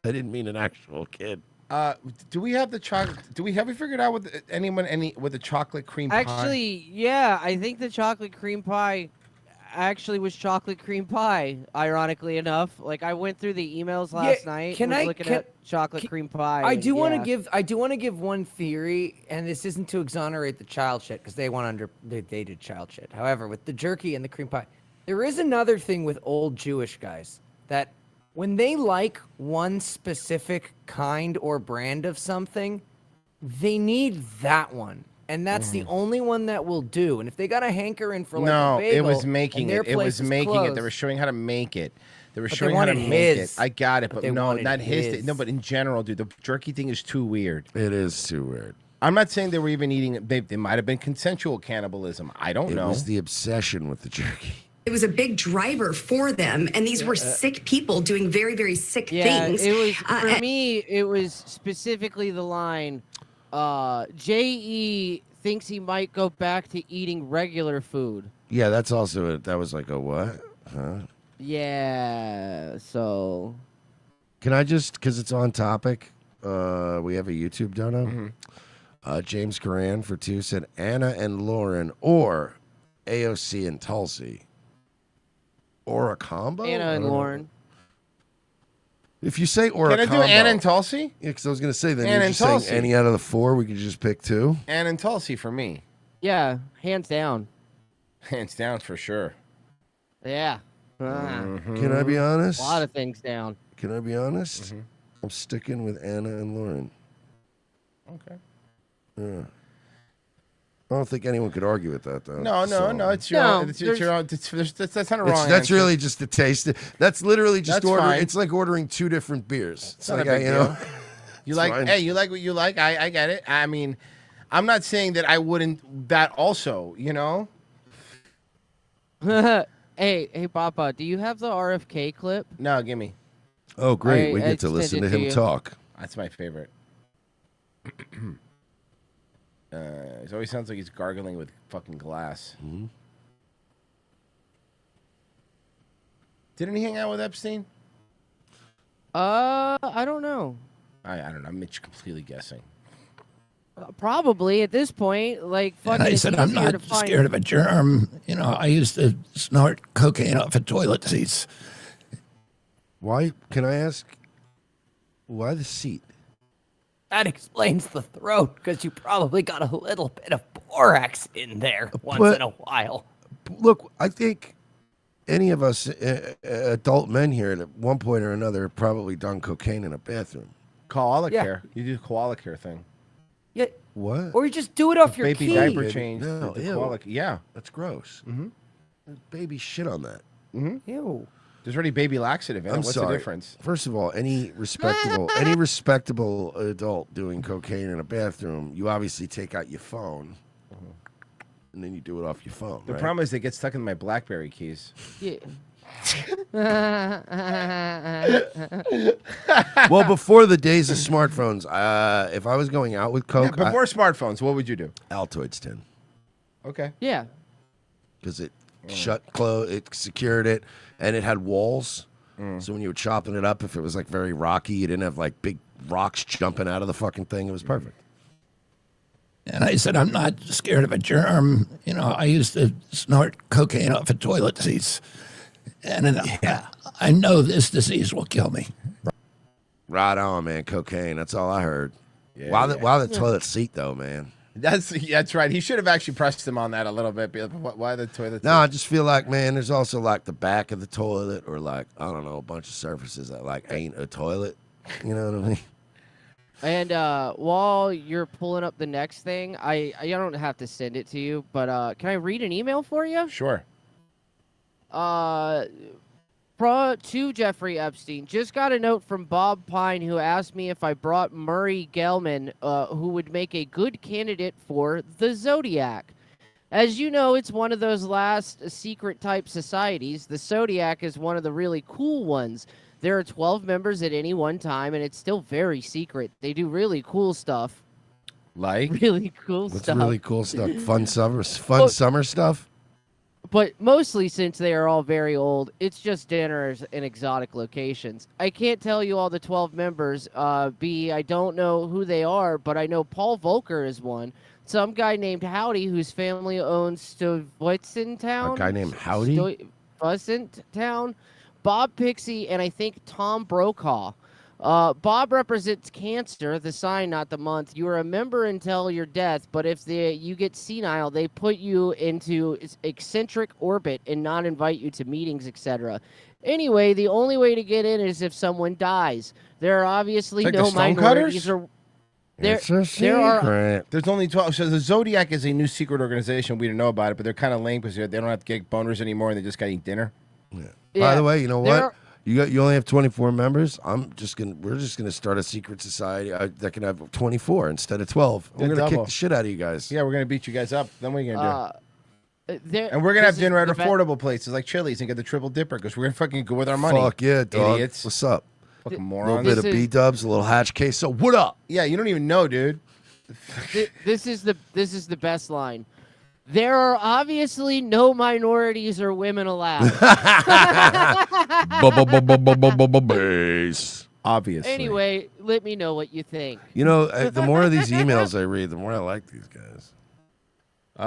I didn't mean an actual kid. Do we have the chocolate? Have we figured out with with the chocolate cream pie? Actually, yeah, I think the chocolate cream pie actually was chocolate cream pie. Ironically enough, like I went through the emails last night. Looking at chocolate cream pie. I do want to give one theory, and this isn't to exonerate the child shit because they did child shit. However, with the jerky and the cream pie, there is another thing with old Jewish guys that when they like one specific kind or brand of something, they need that one. And that's the only one that will do. And if they got a hankering for like a bagel, it was making and their it. It was place is making it. closed, They were showing how to make it. They were But they showing how to wanted make his. it. I got it, But but they no, wanted not his. his. No, but in general, dude, the jerky thing is too weird. It is too weird. I'm not saying they were even eating it. They might have been consensual cannibalism. I don't know. It was the obsession with the jerky. It was a big driver for them, and these were sick people doing very, very sick Yeah, things. it was for me. It was specifically the line, "J.E. thinks he might go back to eating regular food." Yeah, that's also that was like a what? Huh? Yeah. So. Can I just, because it's on topic, we have a YouTube dono. James Coran for 2 said Anna and Lauren or AOC and Tulsi. Or a combo? Anna and Lauren. If you say or Can a I do combo. Anna and Tulsi? Yeah, because I was going to say, then Anna you're and just saying Tulsi. any out of the 4, we could just pick 2. Anna and Tulsi for me. Yeah, hands down. Hands down for sure. Yeah. Can I be honest? A lot of things down. Can I be honest? I'm sticking with Anna and Lauren. Okay. Yeah. I don't think anyone could argue with that, though. No, it's your own. It's your own. That's not a wrong That's answer. really just a taste. That's literally just That's ordering. fine. It's like ordering 2 different beers. It's Not like a big you know. deal. You It's like, fine. hey, you like what you like. I get it. I mean, I'm not saying that I wouldn't. That also, you know. Hey, Papa, do you have the RFK clip? No, give me. Oh, great. We get to listen to him talk. That's my favorite. It always sounds like he's gargling with fucking glass. Mm-hmm. Didn't he hang out with Epstein? I don't know. I don't know. I'm completely guessing. Probably at this point, like fucking. And I said, I'm not scared of a germ. You know, I used to snort cocaine off of toilet seats. Why? Can I ask? Why the seat? That explains the throat, because you probably got a little bit of borax in there once in a while. Look, I think any of us adult men here at one point or another have probably done cocaine in a bathroom. Koala care. You do the koala care thing. Yeah. What? Or you just do it off your baby key. diaper change. No, the ew. koala, yeah. That's gross. Mm-hmm. Baby shit on that. Mm-hmm. Ew. There's already baby laxative in it. I'm What's sorry. the difference? First of all, any respectable adult doing cocaine in a bathroom, you obviously take out your phone, and then you do it off your phone. The right? problem is they get stuck in my BlackBerry keys. Yeah. Well, before the days of smartphones, if I was going out with coke, before smartphones, what would you do? Altoids tin. Okay. Yeah. Because it it secured it, and it had walls. So when you were chopping it up, if it was like very rocky, you didn't have like big rocks jumping out of the fucking thing. It was perfect. And I said, I'm not scared of a germ. You know, I used to snort cocaine off of toilet seats. And I know this disease will kill me. Right on, man. Cocaine. That's all I heard. Yeah, Why the toilet seat, though, man? That's right. He should have actually pressed him on that a little bit. Why the toilet? No, I just feel like, man, there's also like the back of the toilet or like, I don't know, a bunch of surfaces that like ain't a toilet. You know what I mean? And while you're pulling up the next thing, I don't have to send it to you, but can I read an email for you? Sure. To Jeffrey Epstein, just got a note from Bob Pine who asked me if I brought Murray Gell-Mann, who would make a good candidate for the Zodiac. As you know, it's one of those last secret type societies. The Zodiac is one of the really cool ones. There are 12 members at any one time, and it's still very secret. They do really cool stuff. Like? Really cool What's stuff. really cool stuff? Fun summer stuff? But mostly, since they are all very old, it's just dinners in exotic locations. I can't tell you all the 12 members. I don't know who they are, but I know Paul Volcker is one. Some guy named Howdy, whose family owns Stuyvesant. A guy named Howdy? Stuyvesant. Bob Pixie, and I think Tom Brokaw. Bob represents Cancer, the sign, not the month. You are a member until your death, but if you get senile, they put you into eccentric orbit and not invite you to meetings, etc. Anyway, the only way to get in is if someone dies. There are obviously Like no the minorities Stonecutters? there are. There's only 12. So the Zodiac is a new secret organization. We don't know about it, but they're kind of lame because they don't have to get boners anymore, and they just got to eat dinner. Yeah. Yeah, By the way, you know there what? You only have 24 members. We're just gonna start a secret society that can have 24 instead of 12. We're gonna kick the shit out of you guys. Yeah, we're gonna beat you guys up. Then what are you gonna do? And we're this gonna have is dinner at the best- affordable places like Chili's and get the triple dipper because we're gonna fucking go with our money. Fuck yeah, dog. Idiots. What's up? Fucking A morons. little bit of B-dubs, a little hatch case. So what up? Yeah, you don't even know, dude. This is the best line. There are obviously no minorities or women allowed. Base. Obviously. Anyway, let me know what you think. You know, the more of these emails I read, the more I like these guys. There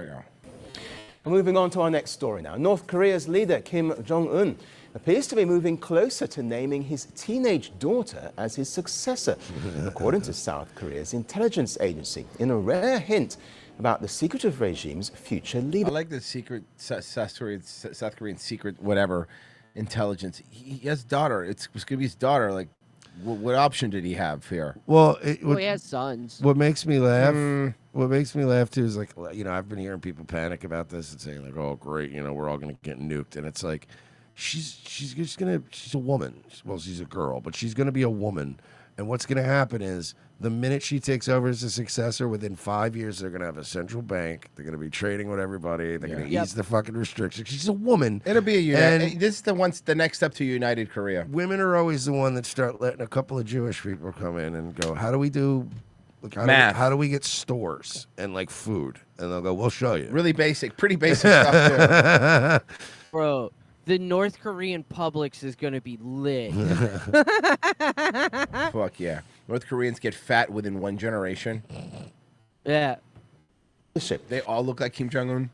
we go. Moving on to our next story now. North Korea's leader, Kim Jong-un, appears to be moving closer to naming his teenage daughter as his successor, according to South Korea's intelligence agency, in a rare hint about the secretive regime's future leader. I like the secret South Korean secret whatever intelligence. He has a daughter. It's going to be his daughter. Like, what option did he have here? Well, he has sons. What makes me laugh? What makes me laugh too is like, you know, I've been hearing people panic about this and saying like, oh great, you know, we're all going to get nuked, and it's like, she's a woman. Well, she's a girl, but she's going to be a woman, And what's going to happen is the minute she takes over as a successor, within 5 years, they're going to have a central bank. They're going to be trading with everybody. They're going to ease the fucking restrictions. She's a woman. It'll be a united. This is the next step to United Korea. Women are always the one that start letting a couple of Jewish people come in and go, how do we do math? How do we get stores and like food? And they'll go, we'll show you. Really basic, pretty basic stuff too. Bro, the North Korean Publix is going to be lit. Fuck yeah. North Koreans get fat within 1 generation. Yeah. They all look like Kim Jong-un.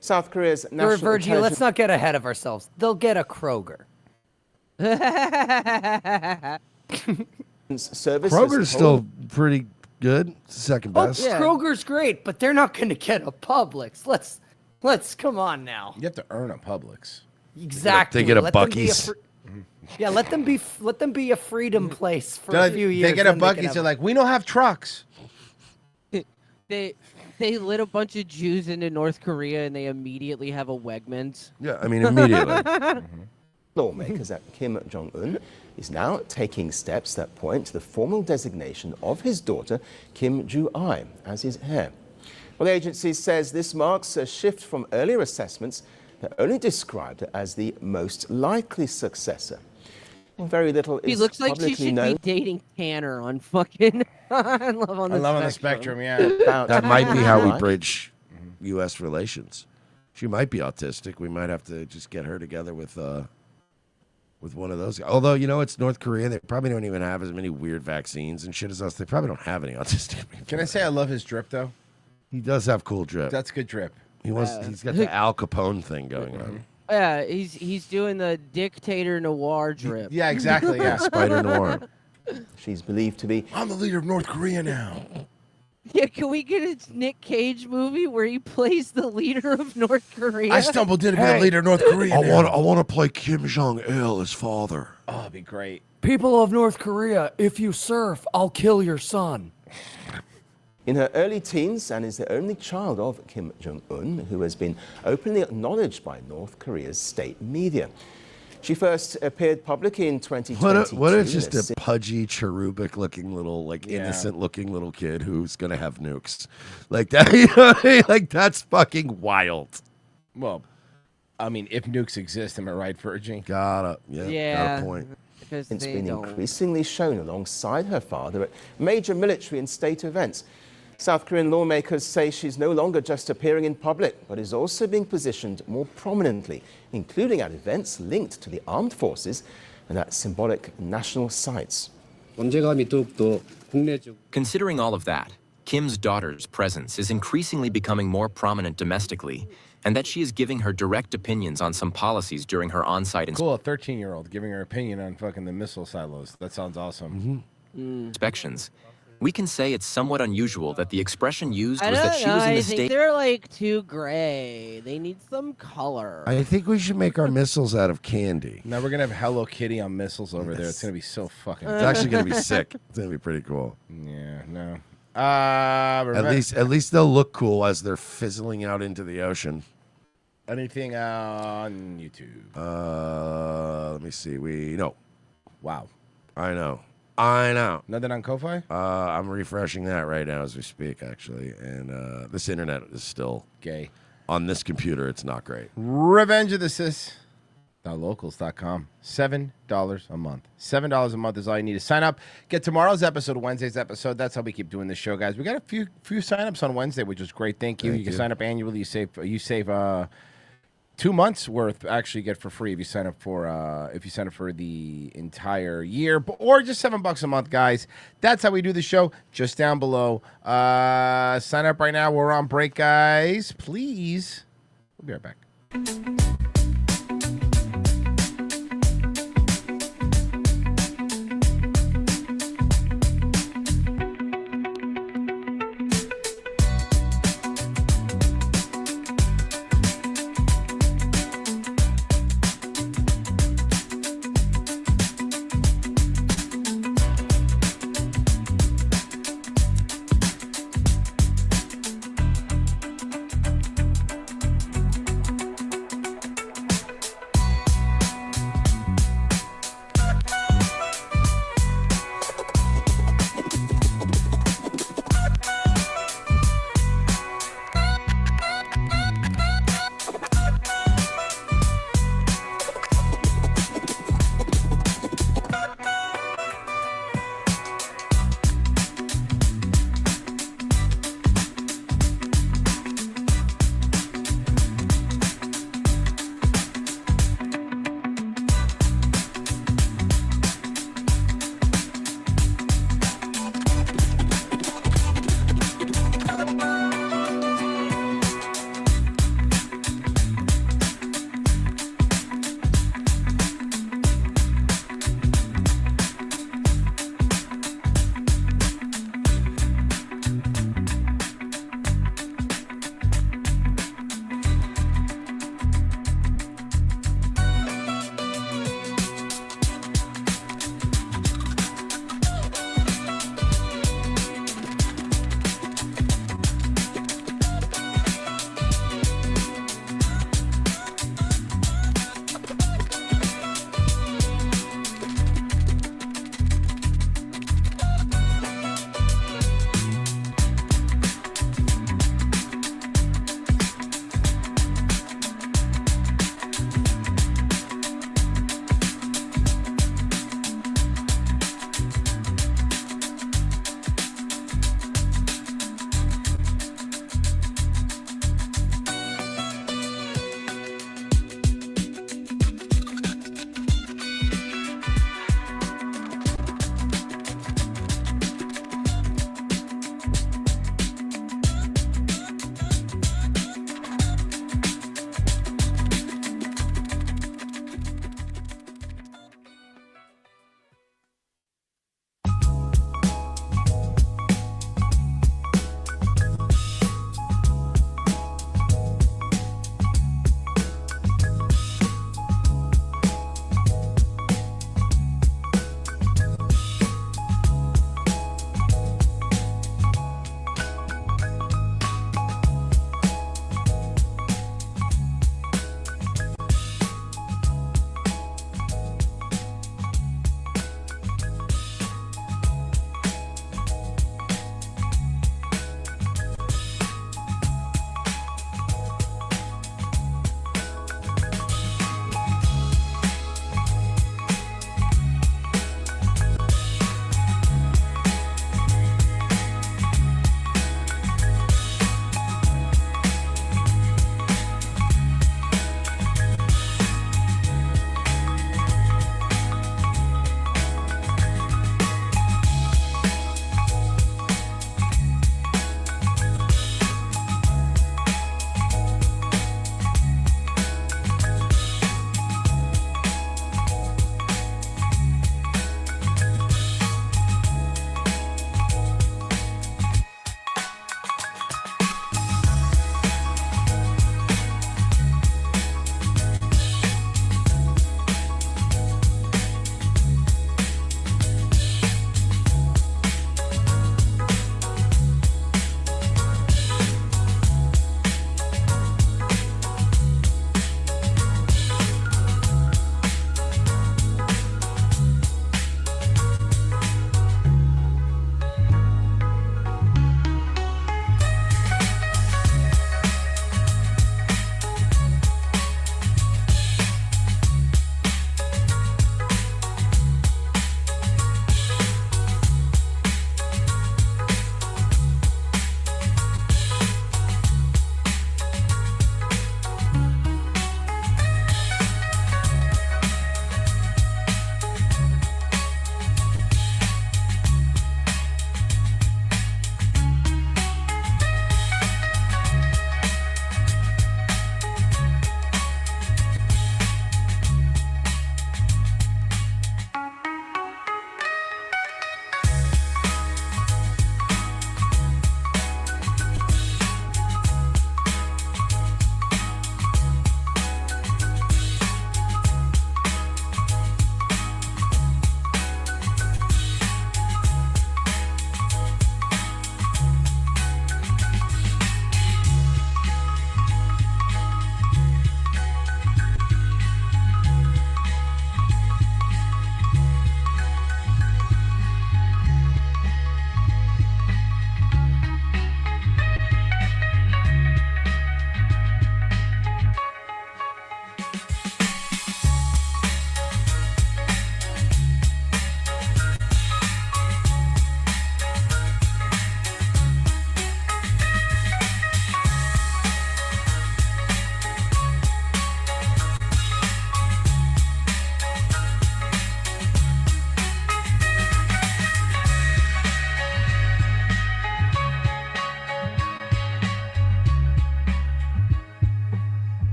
South Korea's national Virgie, let's not get ahead of ourselves. They'll get a Kroger. Kroger's still pretty good. Second best. Kroger's great, but they're not going to get a Publix. Let's come on now. You have to earn a Publix. Exactly. They get a Buc-ee's. Yeah, let them be a freedom place for a few years. They get a Buc-ee's. They're like, we don't have trucks. They lit a bunch of Jews into North Korea and they immediately have a Wegmans. Yeah, I mean immediately. Lawmakers at Kim Jong-un is now taking steps that point to the formal designation of his daughter, Kim Ju-ai, as his heir. Well, the agency says this marks a shift from earlier assessments that only described her as the most likely successor. Well, very little is He looks like she publicly should known. be dating Tanner on fucking Love on the Spectrum, yeah. That might be how we bridge U.S. relations. She might be autistic. We might have to just get her together with one of those guys. Although, it's North Korea. They probably don't even have as many weird vaccines and shit as us. They probably don't have any autistic people. Can I say I love his drip, though? He does have cool drip. That's good drip. He's got the Al Capone thing going on. Yeah, he's doing the dictator noir drip. Yeah, exactly. Yeah, Spider-Noir. She's believed to be. I'm the leader of North Korea now. Yeah, can we get a Nick Cage movie where he plays the leader of North Korea? I stumbled in to be the leader of North Korea. I want to play Kim Jong-il, his father. Oh, it'd be great. People of North Korea, if you surf, I'll kill your son. In her early teens and is the only child of Kim Jong-un, who has been openly acknowledged by North Korea's state media. She first appeared publicly in 2022. What if just a pudgy, cherubic-looking little, innocent-looking little kid who's gonna have nukes, like that? Like that's fucking wild. Well, I mean, if nukes exist, am I right, Virgie? Got a point. It's been increasingly shown alongside her father at major military and state events. South Korean lawmakers say she's no longer just appearing in public, but is also being positioned more prominently, including at events linked to the armed forces and at symbolic national sites. Considering all of that, Kim's daughter's presence is increasingly becoming more prominent domestically, and that she is giving her direct opinions on some policies during her on-site Cool, a 13-year-old giving her opinion on fucking the missile silos. That sounds awesome. inspections. We can say it's somewhat unusual that the expression used I was don't that she know. was in I the think state. they're like too gray. They need some color. I think we should make our missiles out of candy. Now we're gonna have Hello Kitty on missiles over there. It's gonna be so fucking. It's actually gonna be sick. It's gonna be pretty cool. Yeah, no. At least they'll look cool as they're fizzling out into the ocean. Anything on YouTube? Let me see. Wow. I know. Nothing on Ko-Fi? I'm refreshing that right now as we speak, actually. And this internet is still gay. On this computer, it's not great. Revenge of the Sis. Locals.com. $7 a month. $7 a month is all you need to sign up. Get tomorrow's episode, Wednesday's episode. That's how we keep doing this show, guys. We got a few signups on Wednesday, which is great. Thank you. You can sign up annually. You save 2 months worth. Actually, get for free if you sign up for the entire year, or just $7 a month, guys. That's how we do the show. Just down below. Sign up right now. We're on break, guys. Please. We'll be right back.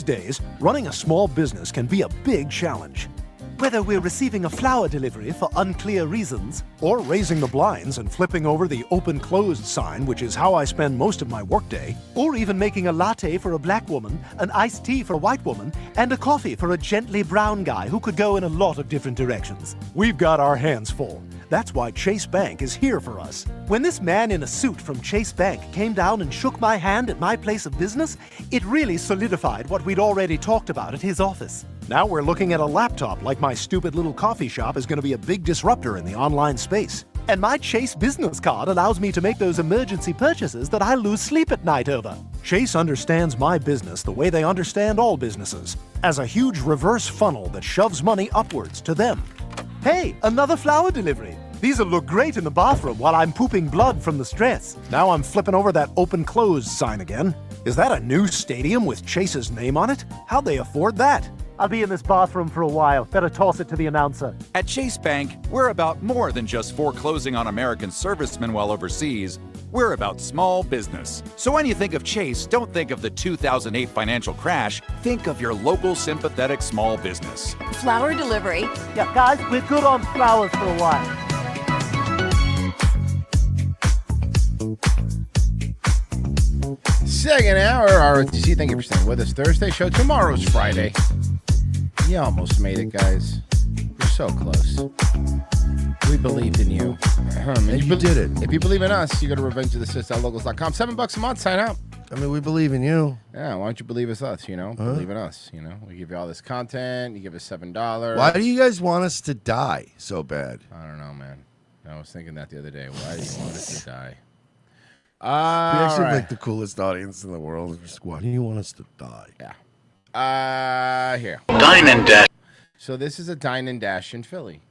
days, running a small business can be a big challenge. Whether we're receiving a flower delivery for unclear reasons, or raising the blinds and flipping over the open-closed sign, which is how I spend most of my workday, or even making a latte for a black woman, an iced tea for a white woman, and a coffee for a gently brown guy who could go in a lot of different directions. We've got our hands full. That's why Chase Bank is here for us. When this man in a suit from Chase Bank came down and shook my hand at my place of business, it really solidified what we'd already talked about at his office. Now we're looking at a laptop like my stupid little coffee shop is going to be a big disruptor in the online space. And my Chase business card allows me to make those emergency purchases that I lose sleep at night over. Chase understands my business the way they understand all businesses, as a huge reverse funnel that shoves money upwards to them. Hey, another flower delivery. These'll look great in the bathroom while I'm pooping blood from the stress. Now I'm flipping over that open-closed sign again. Is that a new stadium with Chase's name on it? How'd they afford that? I'll be in this bathroom for a while. Better toss it to the announcer. At Chase Bank, we're about more than just foreclosing on American servicemen while overseas. We're about small business. So when you think of Chase, don't think of the 2008 financial crash. Think of your local sympathetic small business. Flower delivery. Yeah, guys, we're good on flowers for a while. Second hour, ROTC. Thank you for staying with us. Thursday show. Tomorrow's Friday. You almost made it, guys. You're so close. We believed in you. You did it. If you believe in us, you go to revengeofthesith.locals.com. $7 a month. Sign up. I mean, we believe in you. Yeah, why don't you believe us? Believe in us. We give you all this content. You give us $7. Why do you guys want us to die so bad? I don't know, man. I was thinking that the other day. Why do you want us to die? We actually like the coolest audience in the world. Just, why do you want us to die? Yeah. Here. Dine and Dash. So this is a Dine and Dash in Philly.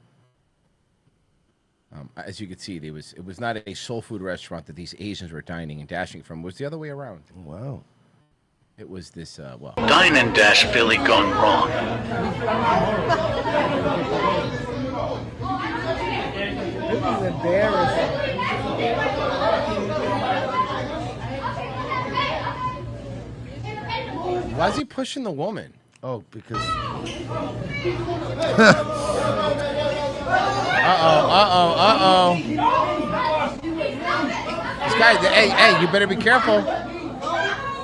As you can see, it was not a soul food restaurant that these Asians were dining and dashing from. It was the other way around. Wow. It was this, Dine and Dash Philly gone wrong. This is embarrassing. Why is he pushing the woman? Oh, because... Uh-oh. This guy, hey, you better be careful.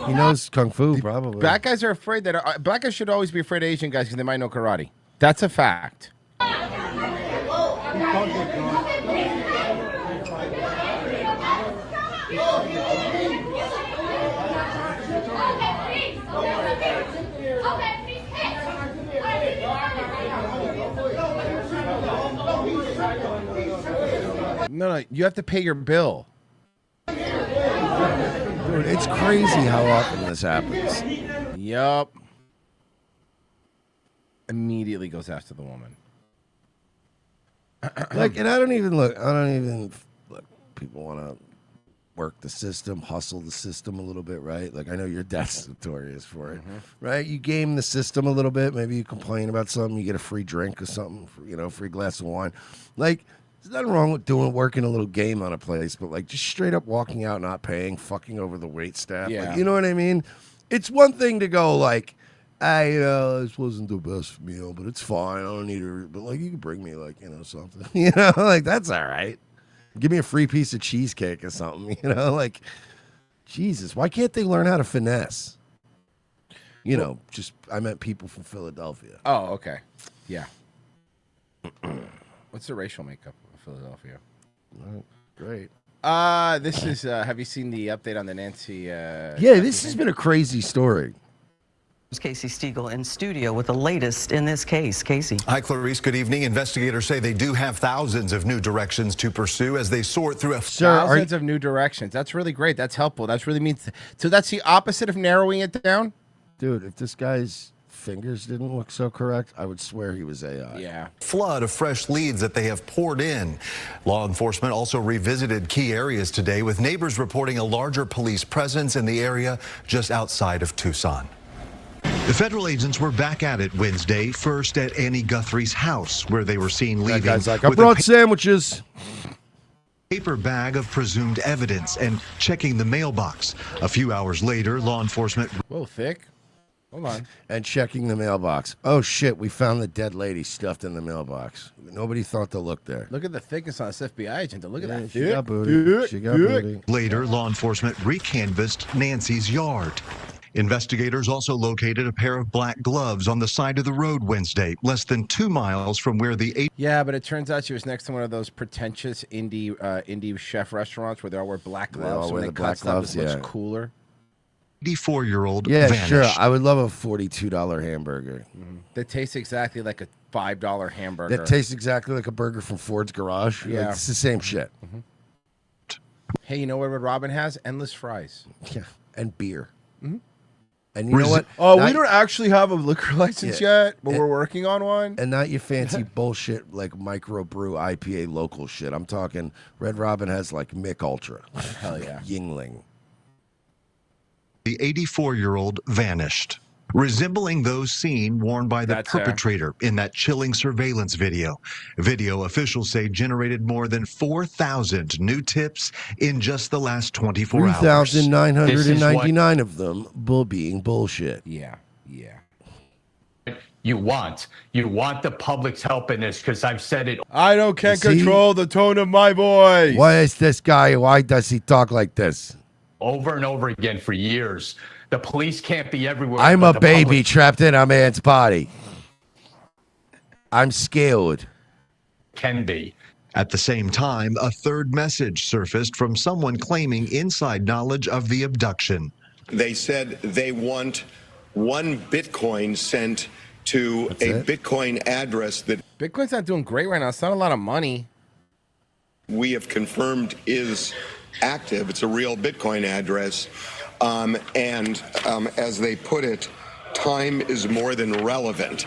He knows Kung Fu, probably. Black guys are afraid that... black guys should always be afraid of Asian guys because they might know karate. That's a fact. No, you have to pay your bill. Dude, it's crazy how often this happens. Yup. Immediately goes after the woman. And I don't even look. People want to work the system, hustle the system a little bit, right? Like, I know your dad's notorious for it, right? You game the system a little bit. Maybe you complain about something, you get a free drink or something, free glass of wine. Like, there's nothing wrong with working a little game on a place, but like just straight up walking out, not paying, fucking over the wait staff. Yeah. Like, you know what I mean? It's one thing to go like, this wasn't the best meal, but it's fine. I don't need it. But like, you can bring me something. Like that's all right. Give me a free piece of cheesecake or something. Like, Jesus, why can't they learn how to finesse? I meant people from Philadelphia. Oh, okay. Yeah. What's the racial makeup of Philadelphia? Great. This is, have you seen the update on the Nancy? Yeah, this has been a crazy story. Casey Stiegel in studio with the latest in this case. Casey. Hi, Clarice. Good evening. Investigators say they do have thousands of new directions to pursue as they sort through thousands of new directions. That's really great. That's helpful. That's really means. So that's the opposite of narrowing it down? Dude, if this guy's fingers didn't look so correct, I would swear he was AI. Yeah. Flood of fresh leads that they have poured in. Law enforcement also revisited key areas today with neighbors reporting a larger police presence in the area just outside of Tucson. The federal agents were back at it Wednesday, first at Annie Guthrie's house, where they were seen leaving. That guy's like, I brought sandwiches. Paper bag of presumed evidence and checking the mailbox. A few hours later, law enforcement. Whoa, thick. Hold on. And checking the mailbox. Oh shit, we found the dead lady stuffed in the mailbox. Nobody thought to look there. Look at the thickness on this FBI agent. Look at that. She got booty. She got booty. Later, law enforcement recanvassed Nancy's yard. Investigators also located a pair of black gloves on the side of the road Wednesday, less than 2 miles from where the Yeah, but it turns out she was next to one of those pretentious indie chef restaurants where they all wear black gloves. all wear When the they black cut stuff, gloves, it yeah. looks cooler. 84-year-old Yeah, vanished. sure. I would love a $42 hamburger. That tastes exactly like a $5 hamburger. That tastes exactly like a burger from Ford's Garage. Yeah. Like, it's the same shit. Hey, you know what Robin has? Endless fries. Yeah, and beer. Mhm. And you know what? Oh, Not- we don't actually have a liquor license yet, but we're working on one. And not your fancy bullshit like microbrew IPA local shit. I'm talking Red Robin has like Mick Ultra. Hell yeah. Yingling. The 84-year-old vanished, resembling those seen worn by the That's her. perpetrator in that chilling surveillance video. Video officials say generated more than 4,000 new tips in just the last 24 hours. 3,999 of them being bullshit. Yeah. You want the public's help in this because I've said it. I can't See? control the tone of my voice. Why is this guy? Why does he talk like this? Over and over again for years. The police can't be everywhere. I'm but a the baby public- trapped in a man's body. I'm scared. Can be. At the same time, a third message surfaced from someone claiming inside knowledge of the abduction. They said they want 1 Bitcoin sent to a Bitcoin address that Bitcoin's not doing great right now. It's not a lot of money. we have confirmed is active. It's a real Bitcoin address. As they put it, time is more than relevant.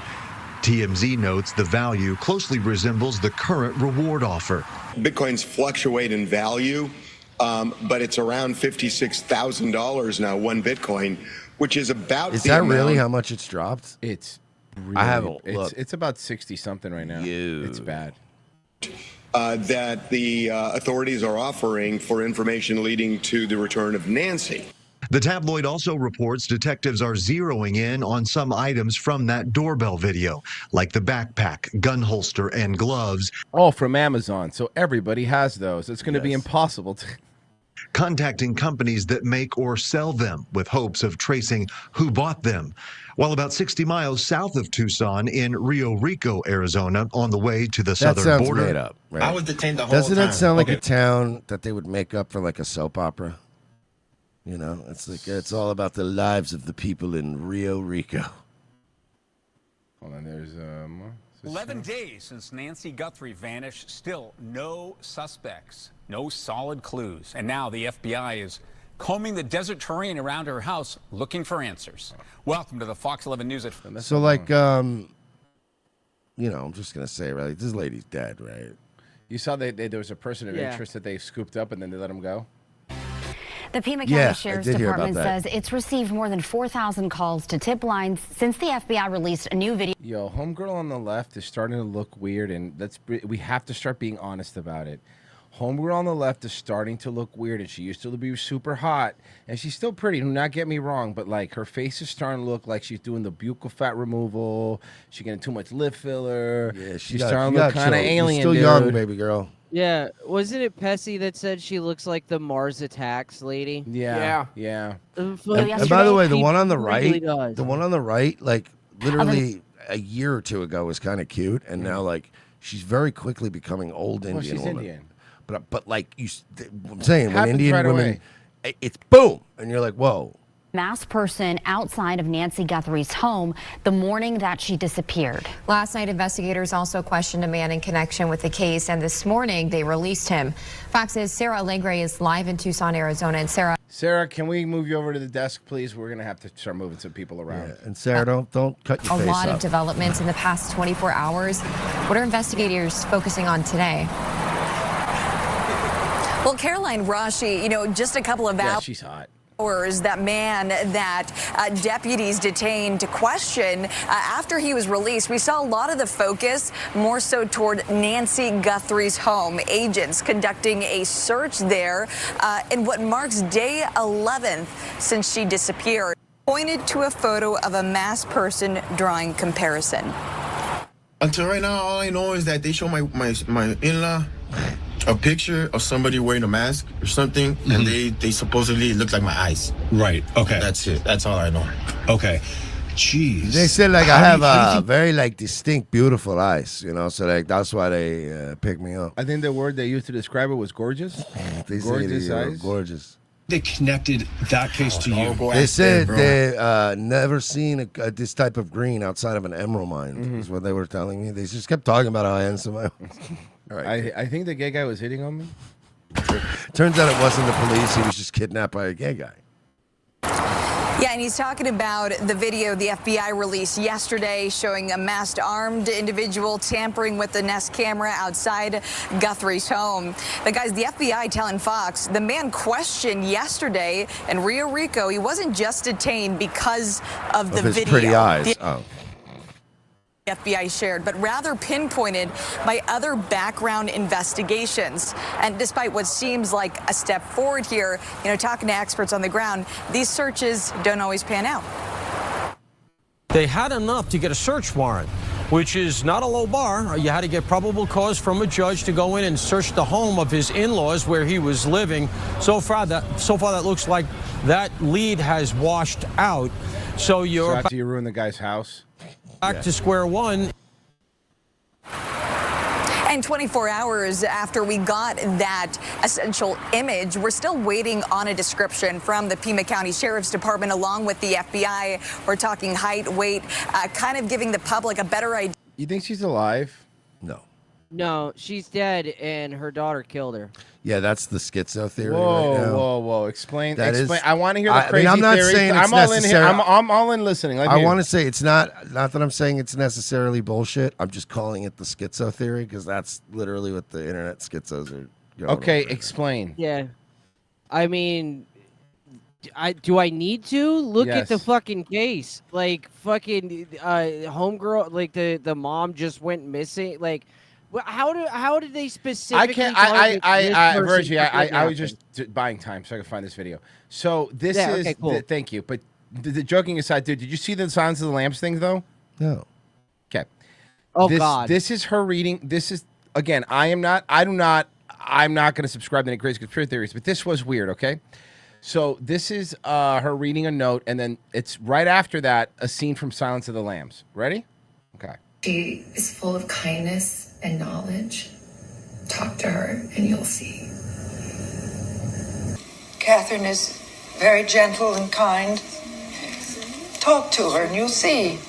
TMZ notes the value closely resembles the current reward offer. Bitcoins fluctuate in value, but it's around $56,000 now, 1 Bitcoin, which is about Is the that amount. really how much it's dropped? It's really, I haven't looked. It's about 60 something right now. It's bad. That the authorities are offering for information leading to the return of Nancy. The tabloid also reports detectives are zeroing in on some items from that doorbell video, like the backpack, gun holster, and gloves. All from Amazon, so everybody has those. It's going to be impossible to... Contacting companies that make or sell them with hopes of tracing who bought them. While about 60 miles south of Tucson in Rio Rico, Arizona, on the way to the That southern sounds border. made up. Right? I was detained the whole Doesn't time. that sound like Okay. a town that they would make up for like a soap opera? You know, it's like it's all about the lives of the people in Rio Rico. Hold on, there's 11 days since Nancy Guthrie vanished, still no suspects, no solid clues. And now the FBI is combing the desert terrain around her house looking for answers. Welcome to the Fox 11 News at... So like, I'm just gonna say, right? This lady's dead, right? You saw there was a person of Yeah. interest that they scooped up and then they let him go? The Pima Yeah, County I Sheriff's did hear about Department that. says it's received more than 4,000 calls to tip lines since the FBI released a new video. Yo, homegirl on the left is starting to look weird, and we have to start being honest about it. Homegirl on the left is starting to look weird, and she used to be super hot, and she's still pretty. Do not get me wrong, but like her face is starting to look like she's doing the buccal fat removal. She's getting too much lip filler. Yeah, she's starting to look kind of alien. You're still young, baby girl. Yeah, wasn't it Pessy that said she looks like the Mars Attacks lady? Yeah. And by the way, the one on the right, like literally a year or two ago was kind of cute, and now like she's very quickly becoming old Indian she's woman. Indian. But like I'm saying, when Happens Indian right women, away. it's boom, and you're like, whoa. Masked person outside of Nancy Guthrie's home the morning that she disappeared. Last night, investigators also questioned a man in connection with the case, and this morning they released him. Fox's Sarah Allegre is live in Tucson, Arizona. And Sarah, can we move you over to the desk, please? We're gonna have to start moving some people around. And Sarah, don't cut your a face lot up. of developments in the past 24 hours. What are investigators focusing on today? Well, Caroline Rashi, just a couple of Yeah, she's hot. hours, that man that deputies detained to question after he was released. We saw a lot of the focus more so toward Nancy Guthrie's home. Agents conducting a search there in what marks day 11th since she disappeared. pointed to a photo of a masked person drawing comparison. Until right now, all I know is that they show my in-law a picture of somebody wearing a mask or something, and they supposedly look like my eyes. Right. Okay. That's it. That's all I know. Okay. Jeez. They said like I have very like distinct, beautiful eyes, you know. So like that's why they picked me up. I think the word they used to describe it was gorgeous. They Gorgeous say eyes. gorgeous. They connected that case to you. They said they never seen this type of green outside of an emerald mine. Is what they were telling me. They just kept talking about how handsome I was. All right. I think the gay guy was hitting on me. Turns out it wasn't the police. He was just kidnapped by a gay guy. Yeah, and he's talking about the video the FBI released yesterday showing a masked armed individual tampering with the Nest camera outside Guthrie's home. But guys, the FBI telling Fox the man questioned yesterday in Rio Rico, he wasn't just detained because of the his video. pretty eyes. The FBI shared, but rather pinpointed by other background investigations. And despite what seems like a step forward here, you know, talking to experts on the ground, these searches don't always pan out. They had enough to get a search warrant, which is not a low bar. You had to get probable cause from a judge to go in and search the home of his in-laws where he was living. So far that looks like that lead has washed out. So you're after you ruin the guy's house. Back to square one. And 24 hours after we got that essential image, we're still waiting on a description from the Pima County Sheriff's Department along with the FBI. We're talking height, weight, kind of giving the public a better idea. You think she's alive? No. No, she's dead, and her daughter killed her. Yeah, that's the schizo theory Whoa, right now. whoa! Explain. That explain. is- I want to hear the crazy I'm not theories. saying it's I'm all in here. necessary- I'm all in listening. I want to say it's not that I'm saying it's necessarily bullshit. I'm just calling it the schizo theory because that's literally what the internet schizos are going Okay, over. explain. Yeah. I mean, do I need to look at the Yes. fucking case? Like fucking homegirl, like the mom just went missing. Like, how did they specifically? I can't. Virgie, I was just buying time so I could find this video. So this Yeah, is. okay, cool. Thank you. But the joking aside, dude, did you see the Silence of the Lambs thing though? No. Okay. Oh, this, God. This is her reading. This is again. I'm not going to subscribe to any crazy conspiracy theories, but this was weird. Okay. So this is her reading a note, and then it's right after that a scene from Silence of the Lambs. Ready? Okay. She is full of kindness and knowledge. Talk to her and you'll see. Catherine is very gentle and kind. Talk to her and you'll see.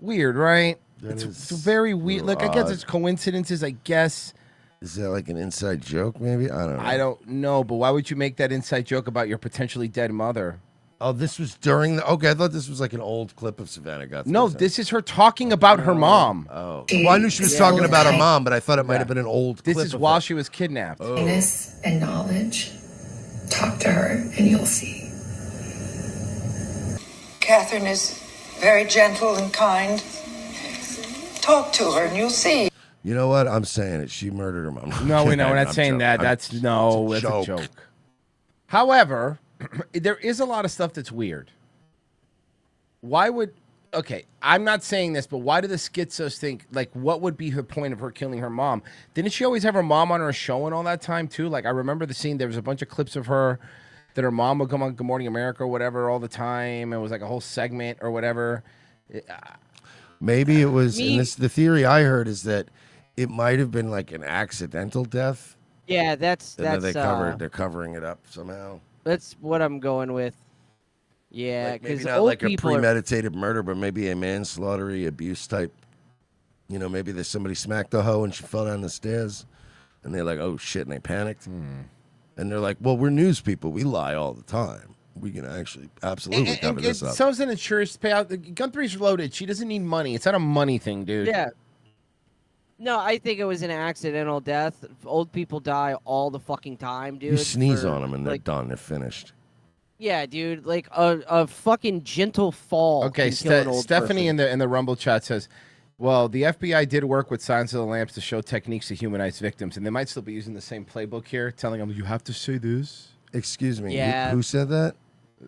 Weird, right? That It's very weird. Look, I guess it's coincidences. I guess. Is that like an inside joke? Maybe I don't know. I don't know, but why would you make that inside joke about your potentially dead mother? Oh, this was during the. Okay, I thought this was like an old clip of Savannah Guthrie. No, this is her talking about her mom. Oh, well, I knew she was talking about her mom, but I thought it might have been an old. This clip is of while her. she was kidnapped. Kindness and knowledge. Talk to her and you'll see. Catherine is very gentle and kind. Talk to her and you'll see. You know what? I'm saying it. She murdered her mom. No, we're not I'm saying joking. that. That's It's a joke. However, there is a lot of stuff that's weird. Why would? Okay, I'm not saying this, but why do the schizos think? Like, what would be her point of her killing her mom? Didn't she always have her mom on her show and all that time too? Like, I remember the scene. There was a bunch of clips of her that her mom would come on Good Morning America or whatever all the time. It was like a whole segment or whatever. Maybe it was. And the theory I heard is that it might have been like an accidental death. Yeah, that's And then they're covering it up somehow. That's what I'm going with. Yeah, Like, maybe because not old like a people are, premeditated murder, but maybe a manslaughter abuse type. You know, maybe there's somebody smacked a hoe and she fell down the stairs, and they're like, "Oh shit!" and they panicked, and they're like, "Well, we're news people. We lie all the time. We can actually absolutely cover this up." So is an insurance payout. Guthrie's loaded. She doesn't need money. It's not a money thing, dude. Yeah. No, I think it was an accidental death. Old people die all the fucking time, dude. You sneeze for, on them and they're like, done. They're finished. Yeah, dude. Like a fucking gentle fall. Okay, can kill an old Stephanie person. in the Rumble chat says, "Well, the FBI did work with Silence of the Lambs to show techniques to humanize victims, and they might still be using the same playbook here, telling them you have to say this." Excuse me. Yeah. Who said that?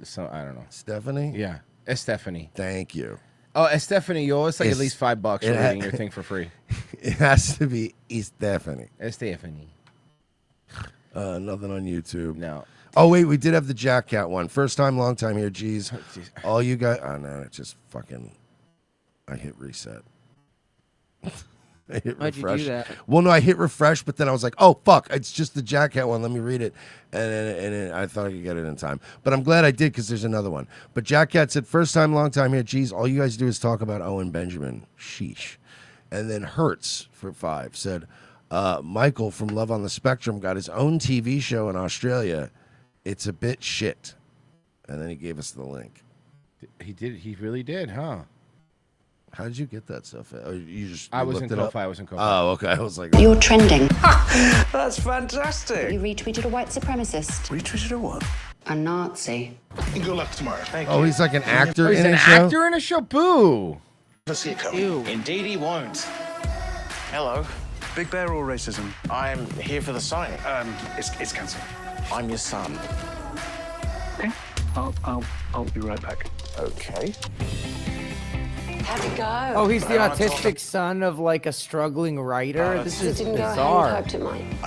So I don't know. Stephanie? Yeah. Stephanie. Thank you. Oh, Stephanie, you owe us like at least $5 for reading your thing for free. It has to be Stephanie. Stephanie. Nothing on YouTube. No. Oh, wait, we did have the Jack Cat one. First time, long time here. Geez. All you guys. Oh, no, it just fucking. I hit reset. I hit Why'd refresh. you do that? Well, no, I hit refresh, but then I was like, oh, fuck. It's just the Jack Cat one. Let me read it. And then I thought I could get it in time. But I'm glad I did because there's another one. But Jack Cat said, first time, long time here. Geez, all you guys do is talk about Owen Benjamin. Sheesh. And then Hertz for 5 said, Michael from Love on the Spectrum got his own TV show in Australia. It's a bit shit. And then he gave us the link. He did. He really did, huh? How did you get that stuff? Oh, you just I was looked in it up? Ko-Fi. I was in Ko-Fi. Oh, okay. I was like, You're trending. That's fantastic. You retweeted a white supremacist. Retweeted a what? A Nazi. Good luck tomorrow. Thank you. oh, he's like an actor He's in an a show? actor in a show? Boo. Let's see it coming. Indeed he won't. Hello. Big Bear or racism? I'm here for the signing. It's cancelled. I'm your son. Okay. I'll be right back. Okay. How'd it go? Oh, he's the autistic son of like a struggling writer. This is bizarre. I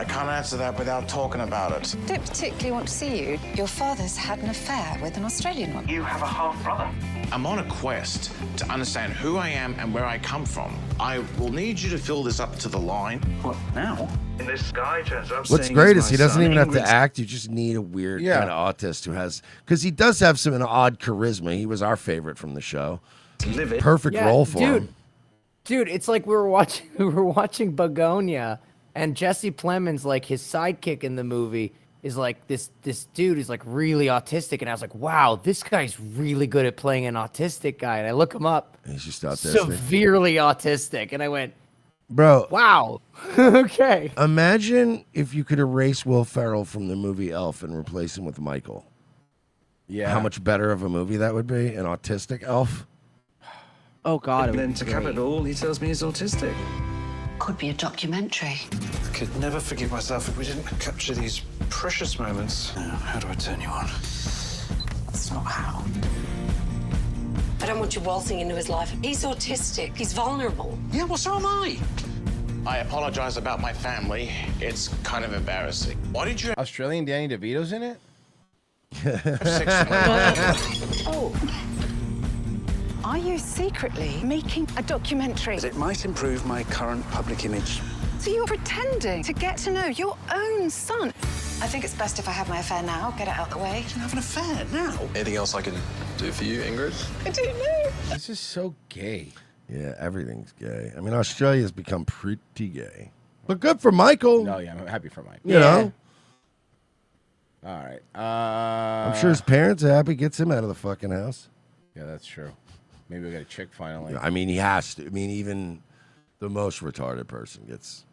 can't answer that without talking about it. Don't particularly want to see you. Your father's had an affair with an Australian one. You have a half brother. I'm on a quest to understand who I am and where I come from. I will need you to fill this up to the line. What, now? And this guy turns up What's saying great he's is he my doesn't son, even have to Ingrid's- act. You just need a weird kind of autist who has, because he does have an odd charisma. He was our favorite from the show. Live it. Perfect Yeah, role for him. Dude, it's like we were watching Begonia, and Jesse Plemons, like his sidekick in the movie, is like this dude is like really autistic, and I was like, wow, this guy's really good at playing an autistic guy. And I look him up, He's just out there. severely autistic, and I went, Bro. wow, okay. Imagine if you could erase Will Ferrell from the movie Elf and replace him with Michael. Yeah. How much better of a movie that would be? An autistic elf? Oh, God. And then to cap it all, he tells me he's autistic. Could be a documentary. I could never forgive myself if we didn't capture these precious moments. Now, how do I turn you on? That's not how. I don't want you waltzing into his life. He's autistic. He's vulnerable. Yeah, well, so am I. I apologize about my family. It's kind of embarrassing. Why did you... Australian Danny DeVito's in it? Oh. Are you secretly making a documentary? It might improve my current public image. So you're pretending to get to know your own son. I think it's best if I have my affair now, get it out the way. You have an affair now? Anything else I can do for you, Ingrid? I don't know. This is so gay. Yeah, everything's gay. I mean, Australia's become pretty gay. But good for Michael. No, yeah, I'm happy for Michael. You know? All right. I'm sure his parents are happy. Gets him out of the fucking house. Yeah, that's true. Maybe we got a chick finally. I mean, he has to. I mean, even the most retarded person gets...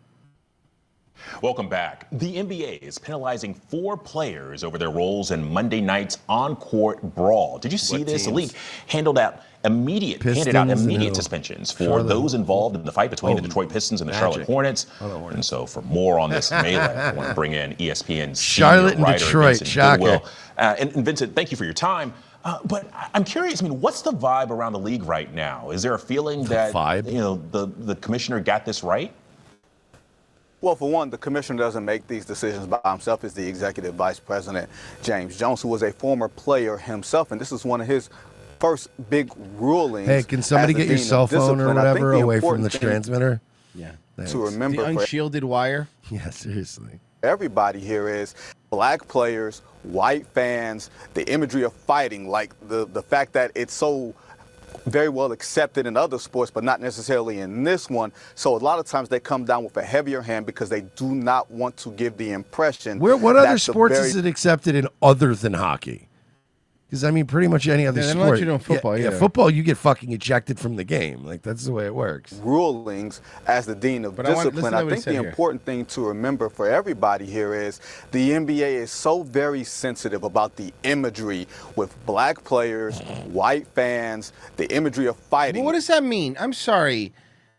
Welcome back. The NBA is penalizing 4 players over their roles in Monday night's on-court brawl. Did you see What this? The teams? league handed out immediate Pistons and who? suspensions for Charlotte. those involved in the fight between the Detroit Pistons and the Charlotte Magic. Hornets. And so for more on this melee, I want to bring in ESPN's Charlotte and senior writer, Detroit, Vincent shocker. Goodwill. And Vincent, thank you for your time. But I'm curious, I mean, what's the vibe around the league right now? Is there a feeling that the commissioner got this right? Well, for one, the commissioner doesn't make these decisions by himself. It's the executive vice president, James Jones, who was a former player himself. And this is one of his first big rulings. Hey, can somebody as the get your dean of cell phone or discipline. I think whatever the away from important the thing transmitter? Yeah. To remember The for unshielded wire? Yeah, seriously. everybody here is black players, white fans, the imagery of fighting, like the fact that it's so very well accepted in other sports, but not necessarily in this one. So a lot of times they come down with a heavier hand because they do not want to give the impression. What that other the sports very- is it accepted in other than hockey? Because, I mean, pretty much any other Yeah, they sport. don't let you do in football yeah, either. football, you get fucking ejected from the game. Like, that's the way it works. Rulings as the dean of But I want- discipline. listen to I what he think said the here. important thing to remember for everybody here is the NBA is so very sensitive about the imagery with black players, white fans, the imagery of fighting. Well, what does that mean? I'm sorry.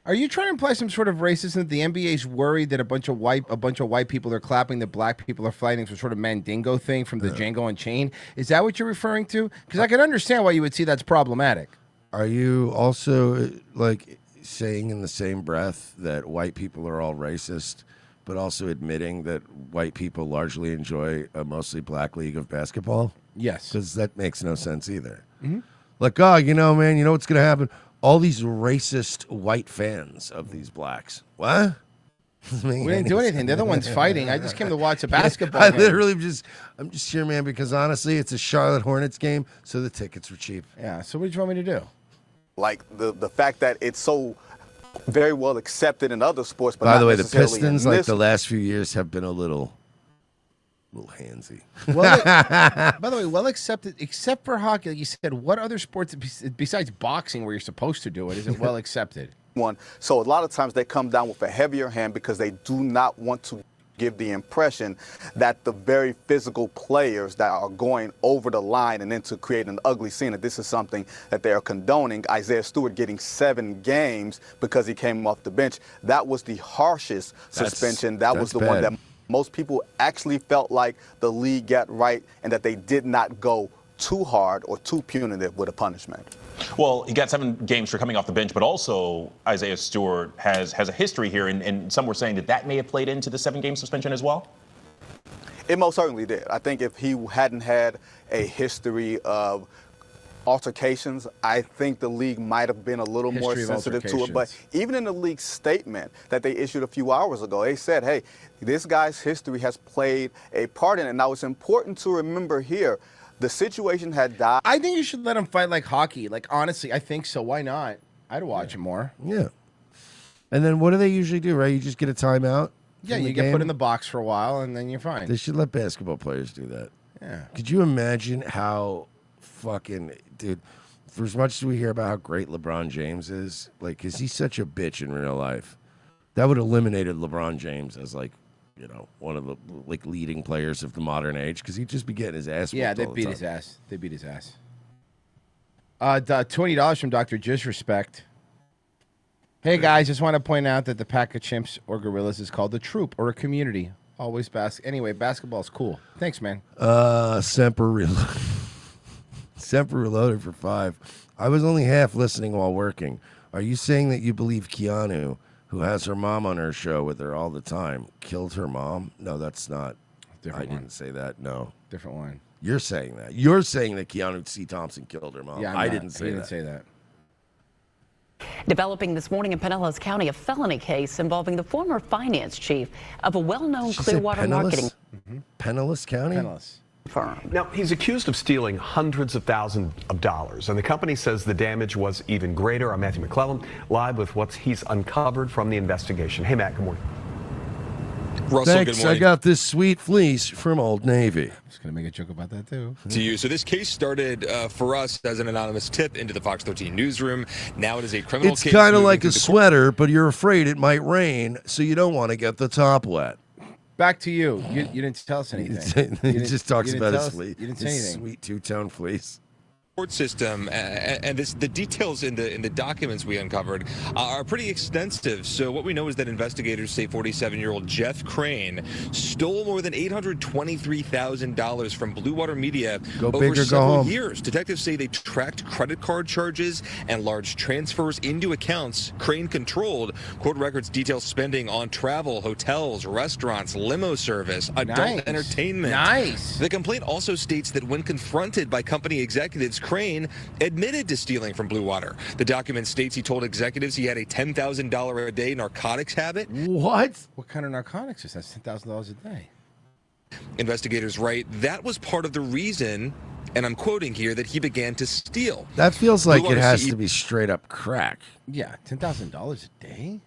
Are you trying to imply some sort of racism that the NBA's worried that a bunch of white people are clapping, that black people are fighting some sort of Mandingo thing from the Django Unchained? Is that what you're referring to? Because I can understand why you would see that's problematic. Are you also like saying in the same breath that white people are all racist, but also admitting that white people largely enjoy a mostly black league of basketball? Yes. Because that makes no sense either. Mm-hmm. Like, oh, man, you know what's going to happen? All these racist white fans of these blacks. What? We didn't do anything. They're the ones fighting. I just came to watch a basketball I game. literally I'm just here, man, because honestly, it's a Charlotte Hornets game, so the tickets were cheap. Yeah, so what do you want me to do? Like the fact that it's so very well accepted in other sports, but By not the way, the necessarily Pistons, in like this the last few years, have been a little handsy. By the way, well accepted, except for hockey. Like you said, what other sports besides boxing, where you're supposed to do it, is it well accepted? one. So a lot of times they come down with a heavier hand because they do not want to give the impression that the very physical players that are going over the line and then to create an ugly scene, that this is something that they are condoning. Isaiah Stewart getting 7 games because he came off the bench. That was the harshest suspension. That was the one that most people actually felt like the league got right and that they did not go too hard or too punitive with a punishment. Well, he got 7 games for coming off the bench, but also Isaiah Stewart has a history here, and some were saying that may have played into the 7-game suspension as well? It most certainly did. I think if he hadn't had a history of altercations, I think the league might have been a little more sensitive to it. But even in the league statement that they issued a few hours ago, they said, hey, this guy's history has played a part in it. Now, it's important to remember here, the situation had died. I think you should let him fight like hockey. Like, honestly, I think so. Why not? I'd watch it more. Yeah. And then what do they usually do, right? You just get a timeout? Yeah, you get put in the box for a while, and then you're fine. They should let basketball players do that. Yeah. Could you imagine how fucking, dude, for as much as we hear about how great LeBron James is, like, because he's such a bitch in real life, that would have eliminated LeBron James as, like, you know, one of the like leading players of the modern age, because he'd just be getting his ass. Yeah, they beat his ass. They beat his ass. $20 from Dr. Disrespect. Hey guys, just want to point out that the pack of chimps or gorillas is called a troop or a community. Always Anyway, basketball's cool. Thanks, man. Semper Reloaded for 5. I was only half listening while working. Are you saying that you believe Keanu, who has her mom on her show with her all the time, killed her mom? No, that's not. I didn't say that. No. Different one. You're saying that. You're saying that Keanu C. Thompson killed her mom. Yeah, I didn't say that. Developing this morning in Pinellas County, a felony case involving the former finance chief of a well-known Did you say Clearwater marketing Pinellas County? firm. Now, he's accused of stealing hundreds of thousands of dollars, and the company says the damage was even greater. I'm Matthew McClellan, live with what he's uncovered from the investigation. Hey, Matt, good morning. Russell, Thanks, good morning. I got this sweet fleece from Old Navy. I was going to make a joke about that, too. To you. So this case started for us as an anonymous tip into the Fox 13 newsroom. Now it is a criminal It's case. kind of moving like through a the sweater, but you're afraid it might rain, so you don't want to get the top wet. Back to you. You didn't tell us anything. He just talks you about didn't his tell us- fleece. You didn't say His anything. sweet two-tone fleece. court system, and the details in the documents we uncovered are pretty extensive. So what we know is that investigators say 47-year-old Jeff Crane stole more than $823,000 from Blue Water Media Go over big or go several home. years. Detectives say they tracked credit card charges and large transfers into accounts Crane controlled. Court records detail spending on travel, hotels, restaurants, limo service, adult Nice. entertainment. Nice. The complaint also states that when confronted by company executives, Crane admitted to stealing from Blue Water. The document states he told executives he had a $10,000 a day narcotics habit. What? What kind of narcotics is that? $10,000 a day. Investigators write that was part of the reason, and I'm quoting here, that he began to steal. That feels like Blue it Water has CEO to be straight up crack. Yeah, $10,000 a day?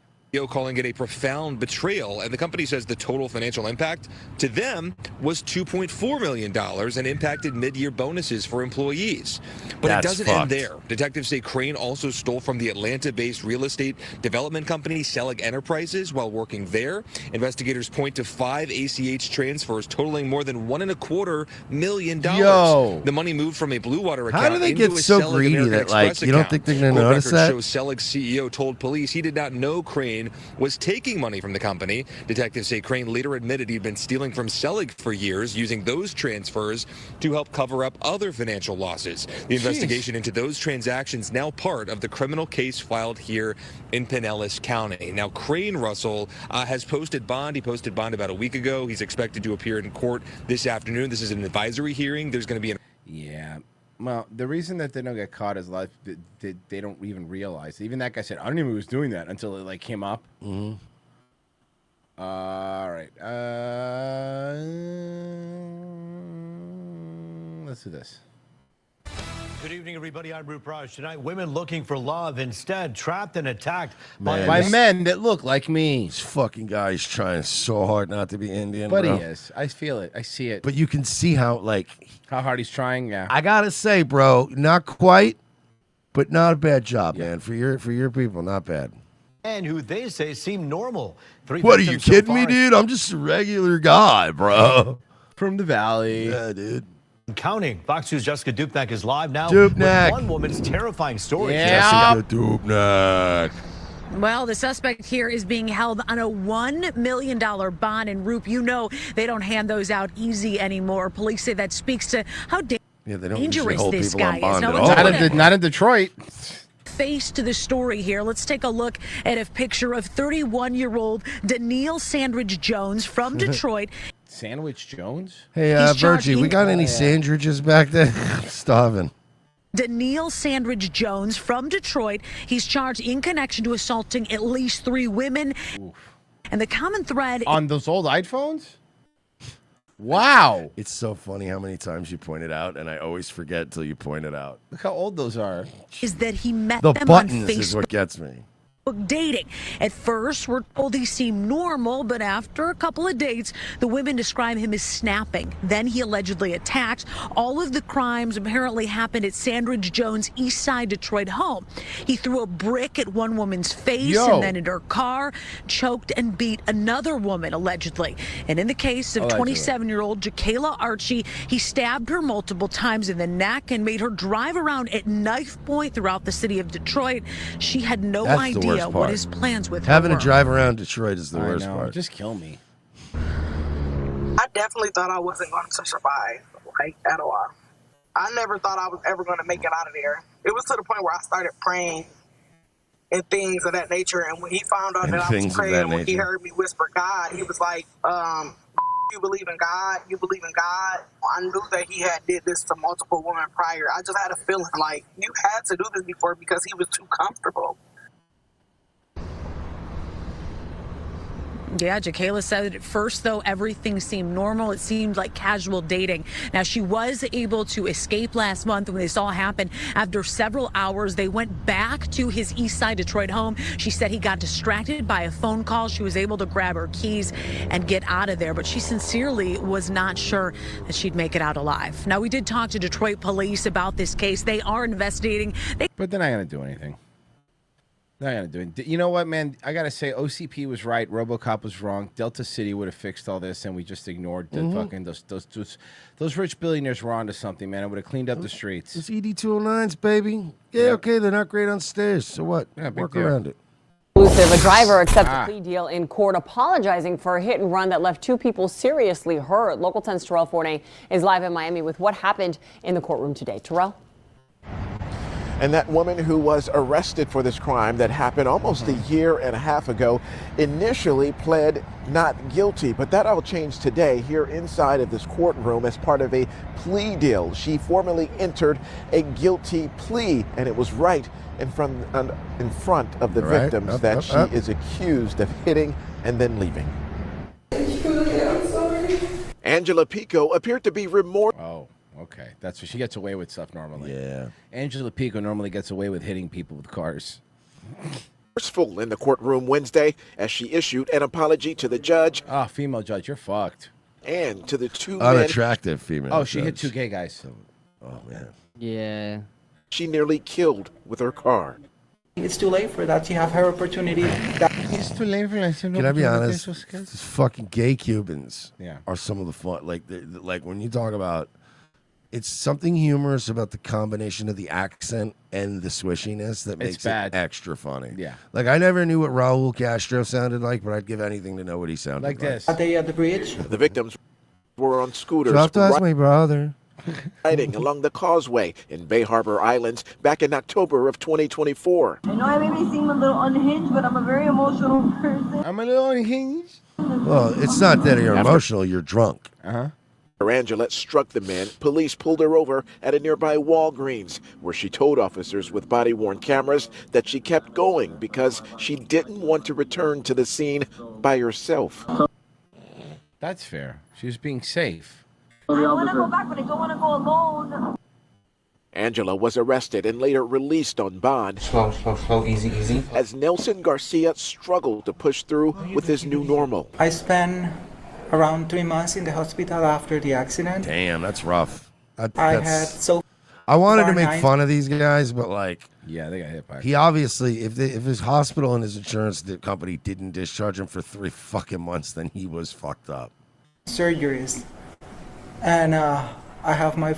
calling it a profound betrayal, and the company says the total financial impact to them was $2.4 million and impacted mid-year bonuses for employees. But That's it doesn't fucked. end there. Detectives say Crane also stole from the Atlanta-based real estate development company Selig Enterprises while working there. Investigators point to 5 ACH transfers totaling more than $1.25 million. Yo. The money moved from a Blue Water How account do they into get a so Selig greedy American that, like, Express you don't account. think they're gonna Court notice records that? show Selig's CEO told police he did not know Crane was taking money from the company. Detectives say Crane later admitted he'd been stealing from Selig for years, using those transfers to help cover up other financial losses. The investigation into those transactions now part of the criminal case filed here in Pinellas County. Now, Crane, Russell, has posted bond. He posted bond about a week ago. He's expected to appear in court this afternoon. This is an advisory hearing. There's going to be an... Yeah. Well, the reason that they don't get caught is they don't even realize. Even that guy said, I don't even know who was doing that until it like came up. Mm-hmm. All right. Let's do this. Good evening, everybody. I'm Root Raj. Tonight, women looking for love instead trapped and attacked By men that look like me. This fucking guy is trying so hard not to be Indian, But bro. he is. I feel it. I see it. But you can see how, like... How hard he's trying, yeah. I gotta say, bro, not quite, but not a bad job, man. For your people, not bad. and who they say seem normal. What, are you kidding me, dude? I'm just a regular guy, bro. From the Valley. Yeah, dude. Counting. Fox News' Jessica Dupnack is live now Dupnack. with one woman's terrifying story. Jessica Dupnack. Well, the suspect here is being held on a $1 million bond. And Roop, you know they don't hand those out easy anymore. Police say that speaks to how they don't usually dangerous hold this people on guy is. bond No at one's all. Not in Detroit. Face to the story here. Let's take a look at a picture of 31-year-old Daniil Sandridge Jones from Detroit. Sandwich Jones? Hey, Virgie, we got any sandwiches back there? I'm starving. Daniil Sandridge Jones from Detroit. He's charged in connection to assaulting at least 3 women. Oof. And the common thread on those old iPhones? Wow. It's so funny how many times you point it out, and I always forget till you point it out. Look how old those are. is that he met The them on buttons is Facebook what gets me. dating. At first, we're told he seemed normal, but after a couple of dates, the women describe him as snapping. Then he allegedly attacked. All of the crimes apparently happened at Sandridge Jones' East Side Detroit home. He threw a brick at one woman's face and then at her car, choked and beat another woman, allegedly. And in the case of 27-year-old Jacayla Archie, he stabbed her multiple times in the neck and made her drive around at knife point throughout the city of Detroit. She had no That's the idea worst what part. his plans with her Having were. to drive around Detroit is the worst know. part. Just kill me. I definitely thought I wasn't going to survive, like, at all. I never thought I was ever going to make it out of there. It was to the point where I started praying and things of that nature. And when he found out that I was praying, when he heard me whisper God, he was like, you believe in God? You believe in God? I knew that he had did this to multiple women prior. I just had a feeling like you had to do this before because he was too comfortable. Yeah, Jacayla said at first, though, everything seemed normal. It seemed like casual dating. Now, she was able to escape last month when this all happened. After several hours, they went back to his East Side Detroit home. She said he got distracted by a phone call. She was able to grab her keys and get out of there, but she sincerely was not sure that she'd make it out alive. Now, we did talk to Detroit police about this case. They are investigating. But they're not going to do anything. Not going to do it. You know what, man? I got to say, OCP was right. RoboCop was wrong. Delta City would have fixed all this, and we just ignored the fucking those rich billionaires were onto something, man. It would have cleaned up the streets. It's ED209s, baby. Yeah, okay, they're not great on stairs. So what? Yeah, big Work deal. around it. Exclusive. A driver accepts a plea deal in court, apologizing for a hit and run that left 2 people seriously hurt. Local 10's Terrell Forney is live in Miami with what happened in the courtroom today. Terrell? And that woman who was arrested for this crime that happened almost a year and a half ago initially pled not guilty. But that all changed today here inside of this courtroom as part of a plea deal. She formally entered a guilty plea, and it was right in front of the victims that she is accused of hitting and then leaving. I'm sorry. Angela Pico appeared to be remorseful. Oh. Okay, that's what she gets away with stuff normally. Yeah. Angela Pico normally gets away with hitting people with cars. Full in the courtroom Wednesday as she issued an apology to the judge. Oh, female judge, you're fucked. And to the two men. Unattractive female. Oh, she hit judge. 2 gay guys. Oh man. Yeah. She nearly killed with her car. It's too late for that. She have her opportunity. It's too late for that. Can I be honest? These fucking gay Cubans Yeah. are some of the fun. Like when you talk about, it's something humorous about the combination of the accent and the swishiness that makes it extra funny. Yeah. Like I never knew what Raul Castro sounded like, but I'd give anything to know what he sounded like. this. Are they at the bridge? The victims were on scooters. Drop to ask my brother. Riding along the causeway in Bay Harbor Islands back in October of 2024. I know I may seem a little unhinged, but I'm a very emotional person. I'm a little unhinged. Well, it's not that you're emotional, you're drunk. Uh-huh. Angela struck the man. Police pulled her over at a nearby Walgreens, where she told officers with body-worn cameras that she kept going because she didn't want to return to the scene by herself. That's fair. She was being safe. I want to go back, but I don't want to go alone. Angela was arrested and later released on bond. Slow, easy, easy. As Nelson Garcia struggled to push through with his new normal. I spent around 3 months in the hospital after the accident. Damn, that's rough. I wanted to far make night. fun of these guys, but like, yeah, they got hit by. he obviously, if his hospital and his insurance company didn't discharge him for 3 fucking months, then he was fucked up. surgeries, and I have my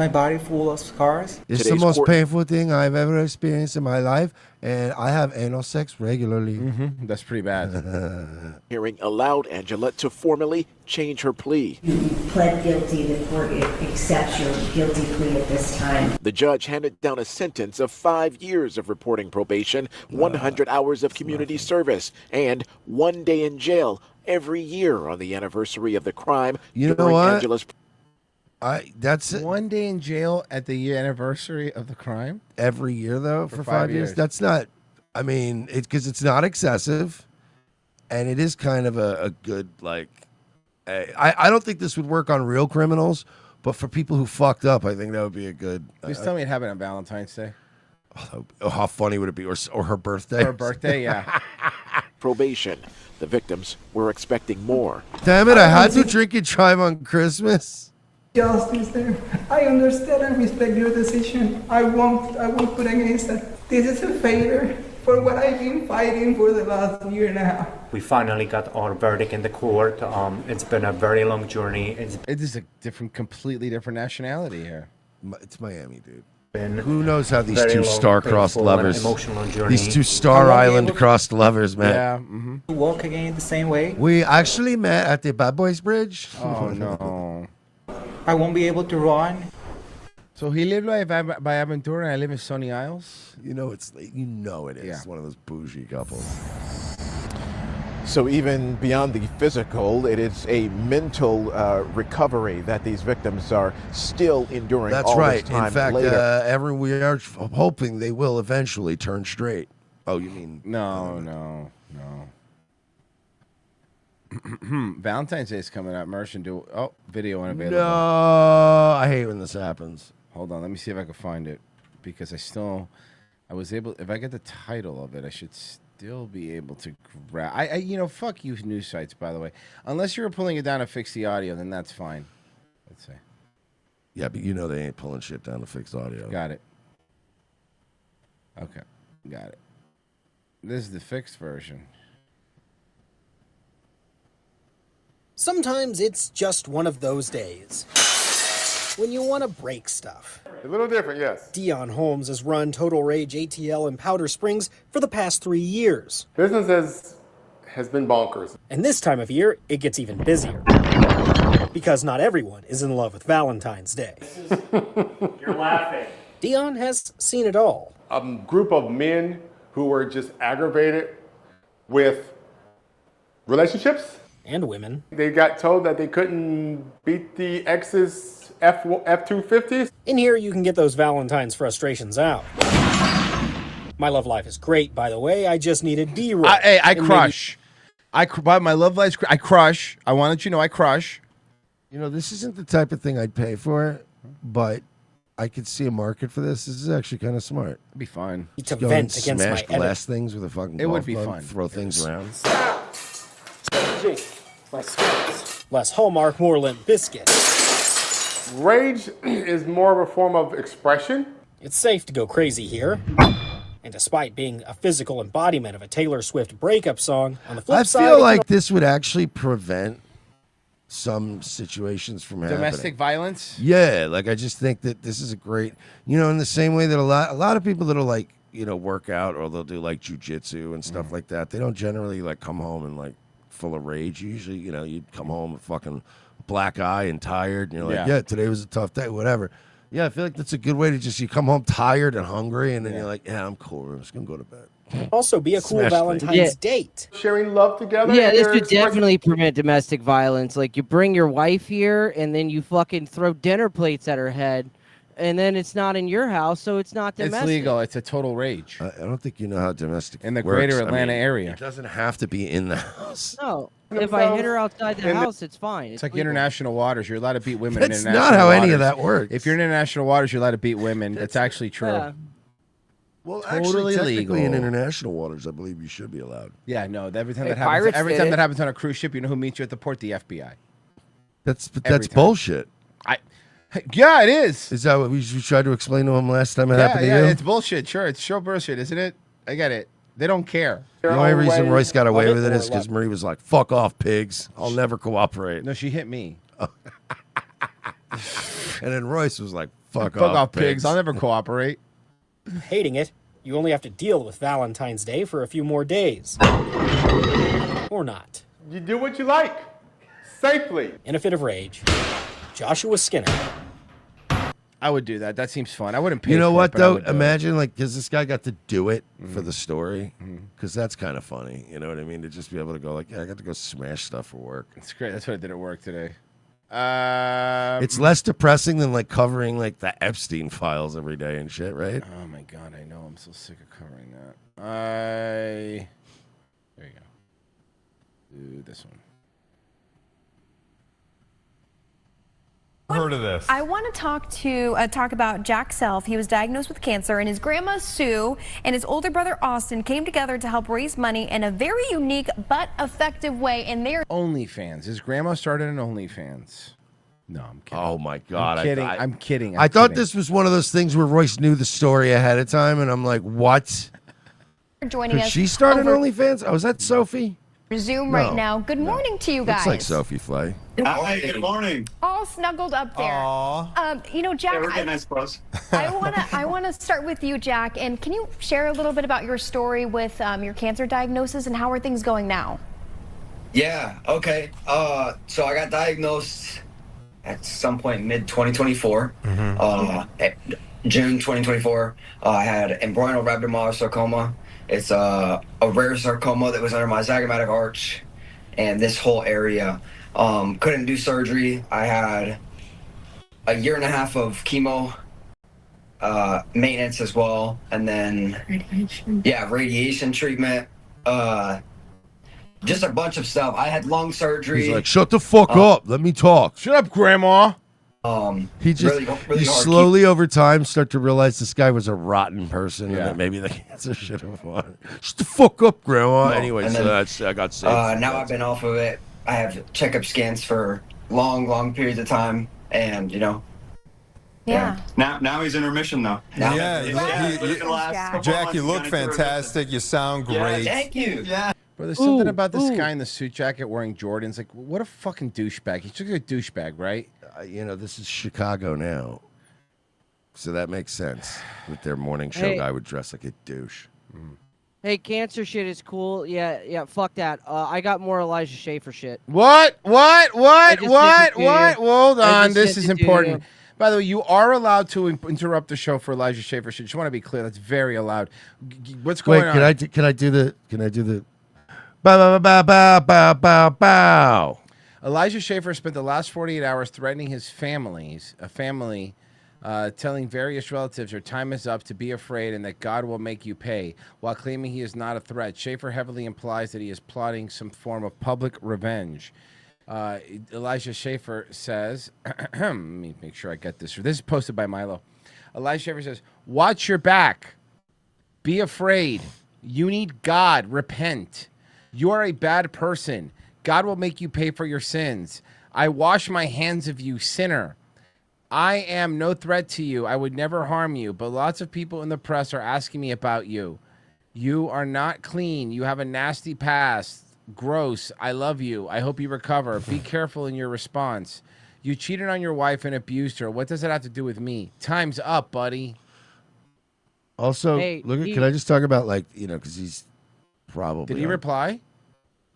body full of scars. It's the most painful thing I've ever experienced in my life, and I have anal sex regularly. That's pretty bad. Hearing allowed Angela to formally change her plea. You pled guilty. The court accepts your guilty plea at this time. The judge handed down a sentence of 5 years of reporting probation, 100 hours of community service, and 1 day in jail every year on the anniversary of the crime. You know during what? Angela's That's 1 day in jail at the year anniversary of the crime. every year though for 5 years. years. That's not. I mean, it's because it's not excessive, and it is kind of a good like. I don't think this would work on real criminals, but for people who fucked up, I think that would be a good. Please tell me it happened on Valentine's Day. Oh, how funny would it be, or her birthday? Her birthday, yeah. probation. The victims were expecting more. Damn it! I had to drink and drive on Christmas. Justice there. I understand and respect your decision. I won't put against that. This is a favor for what I've been fighting for the last year and a half. We finally got our verdict in the court. It's been a very long journey. It is a completely different nationality here. It's Miami, dude. Been Who knows how these very two long, star-crossed painful, and lovers, emotional journey. these two Star Island crossed lovers met. Yeah. Walk again the same way. We actually met at the Bad Boys Bridge. Oh no. I won't be able to run. So he lived by Aventura, and I live in Sunny Isles. You know it is. Yeah. It's one of those bougie couples. So even beyond the physical, it is a mental recovery that these victims are still enduring. That's all right. This time In fact, later. we are hoping they will eventually turn straight. Oh, you mean No. Valentine's Day is coming up. Merchant do video unavailable. No, I hate when this happens. Hold on, let me see if I can find it because I was able. If I get the title of it, I should still be able to grab. Fuck you, news sites. By the way, unless you're pulling it down to fix the audio, then that's fine. Let's see. Yeah, but they ain't pulling shit down to fix audio. Got it. Okay, got it. This is the fixed version. Sometimes it's just one of those days when you want to break stuff. A little different, yes. Dion Holmes has run Total Rage ATL in Powder Springs for the past 3 years. Business has been bonkers. And this time of year, it gets even busier. Because not everyone is in love with Valentine's Day. You're laughing. Dion has seen it all. A group of men who were just aggravated with relationships. And women. They got told that they couldn't beat the ex's F-250s. In here, you can get those Valentine's frustrations out. My love life is great, by the way. I just needed B-roll. I crush. My love life's I crush. I wanted you to know I crush. This isn't the type of thing I'd pay for, but I could see a market for this. This is actually kind of smart. It'd be fun. To Go vent and against smash my glass things with a fucking It would golf be club, fun. Throw things around. Less Hallmark, more Limp Biscuit. Rage is more of a form of expression. It's safe to go crazy here. And despite being a physical embodiment of a Taylor Swift breakup song, on the flip I side, feel it like can- this would actually prevent some situations from happening. Domestic violence? Yeah, like I just think that this is a great, in the same way that a lot of people that'll like, work out or they'll do like jujitsu and stuff like that. They don't generally like come home and like full of rage. Usually, you'd come home with fucking black eye and tired, and you're like, yeah, today was a tough day, whatever. Yeah, I feel like that's a good way to just, you come home tired and hungry, and then you're like, yeah, I'm cool. I'm just gonna go to bed. Also be a cool Smash Valentine's Yeah. date. Sharing love together. Yeah, this They're would expressing- definitely prevent domestic violence. Like, you bring your wife here, and then you fucking throw dinner plates at her head, and then it's not in your house, so it's not domestic. It's legal. It's a total rage. I don't think you know how domestic in the works. greater I mean, Atlanta area. It doesn't have to be in the house. No, if I hit her outside the house, it's fine. It's like legal. international waters. You're allowed to beat women That's in not international how waters. any of that works. If you're in international waters, you're allowed to beat women. That's actually true. Yeah. Well, Totally actually, technically, in legal. international waters, I believe you should be allowed. Yeah, no. Every time Hey, that happens, pirates every did time it. that happens on a cruise ship, you know who meets you at the port? The FBI. That's Every time. bullshit. Yeah, it is. Is that what we tried to explain to him last time it happened to yeah, you? it's bullshit. Sure, it's show bullshit, isn't it? I get it. They don't care. The only reason Royce got away with it is because Marie was like, "Fuck off, pigs! I'll never cooperate." No, she hit me. And then Royce was like, "Fuck off, pigs! I'll never cooperate." Hating it, you only have to deal with Valentine's Day for a few more days. Or not. You do what you like, safely. In a fit of rage, Joshua Skinner. I would do that. That seems fun. I wouldn't pay You know for what it, but I though? would do it. Imagine like, because this guy got to do it for the story, because that's kind of funny. You know what I mean? To just be able to go like, yeah, I got to go smash stuff for work. It's great. That's what I did at work today. It's less depressing than like covering like the Epstein files every day and shit, right? Oh my god, I know. I'm so sick of covering that. There you go. Do this one. Heard of this? I want to talk about Jack Self. He was diagnosed with cancer, and his grandma Sue and his older brother Austin came together to help raise money in a very unique but effective way. And they're OnlyFans. His grandma started an OnlyFans. No, I'm kidding. Oh my god! I'm kidding. I'm kidding. I thought this was one of those things where Royce knew the story ahead of time, and I'm like, what? joining Did us. she start an over OnlyFans? Oh, is that Sophie? Zoom No, right now. Good morning to you guys. Looks like Sophie Flay. Hi, good morning. All snuggled up there. Jack, Yeah, we're getting nice close. I wanna start with you, Jack. And can you share a little bit about your story with your cancer diagnosis and how are things going now? Yeah, okay. So I got diagnosed at some point mid-2024. At June 2024, I had embryonal rhabdomyosarcoma. It's a rare sarcoma that was under my zygomatic arch, and this whole area. Couldn't do surgery. I had a year and a half of chemo, maintenance as well, and then radiation treatment. Just a bunch of stuff. I had lung surgery. He's like, shut the fuck up. Let me talk. Shut up, Grandma. He just really you hard slowly over time start to realize this guy was a rotten person and Yeah. that maybe the cancer should have won. Shut the fuck up, Grandma. No, Anyway, and so then, I got saved. now I've been off of it. I have checkup scans for long periods of time, and Yeah. Now he's in remission though. Now, Jack, you look fantastic. You sound great. Thank you. Yeah. Bro, there's something about this guy in the suit jacket wearing Jordans. Like, what a fucking douchebag. He's just a douchebag, right? This is Chicago now. So that makes sense. With their morning show Hey. guy would dress like a douche. Hey, cancer shit is cool. Yeah, fuck that. I got more Elijah Schaefer shit. What? I just sent it to you. Hold I on. just This sent is it to important. you. By the way, you are allowed to interrupt the show for Elijah Schaefer shit. Just want to be clear. That's very allowed. What's going Wait, on? can I do the bow bow bow bow bow bow bow? Elijah Schaefer spent the last 48 hours threatening his family, telling various relatives your time is up, to be afraid, and that God will make you pay, while claiming he is not a threat. Schaefer heavily implies that he is plotting some form of public revenge. Elijah Schaefer says, let me make sure I get this. This is posted by Milo. Elijah Schaefer says, watch your back. Be afraid. You need God. Repent. You are a bad person. God will make you pay for your sins. I wash my hands of you, sinner. I am no threat to you. I would never harm you, but lots of people in the press are asking me about you. You are not clean. You have a nasty past. Gross. I love you. I hope you recover. Be careful in your response. You cheated on your wife and abused her. What does that have to do with me? Time's up, buddy. Also, Hey, can I just talk about, like, you know, because he's probably... Did he reply?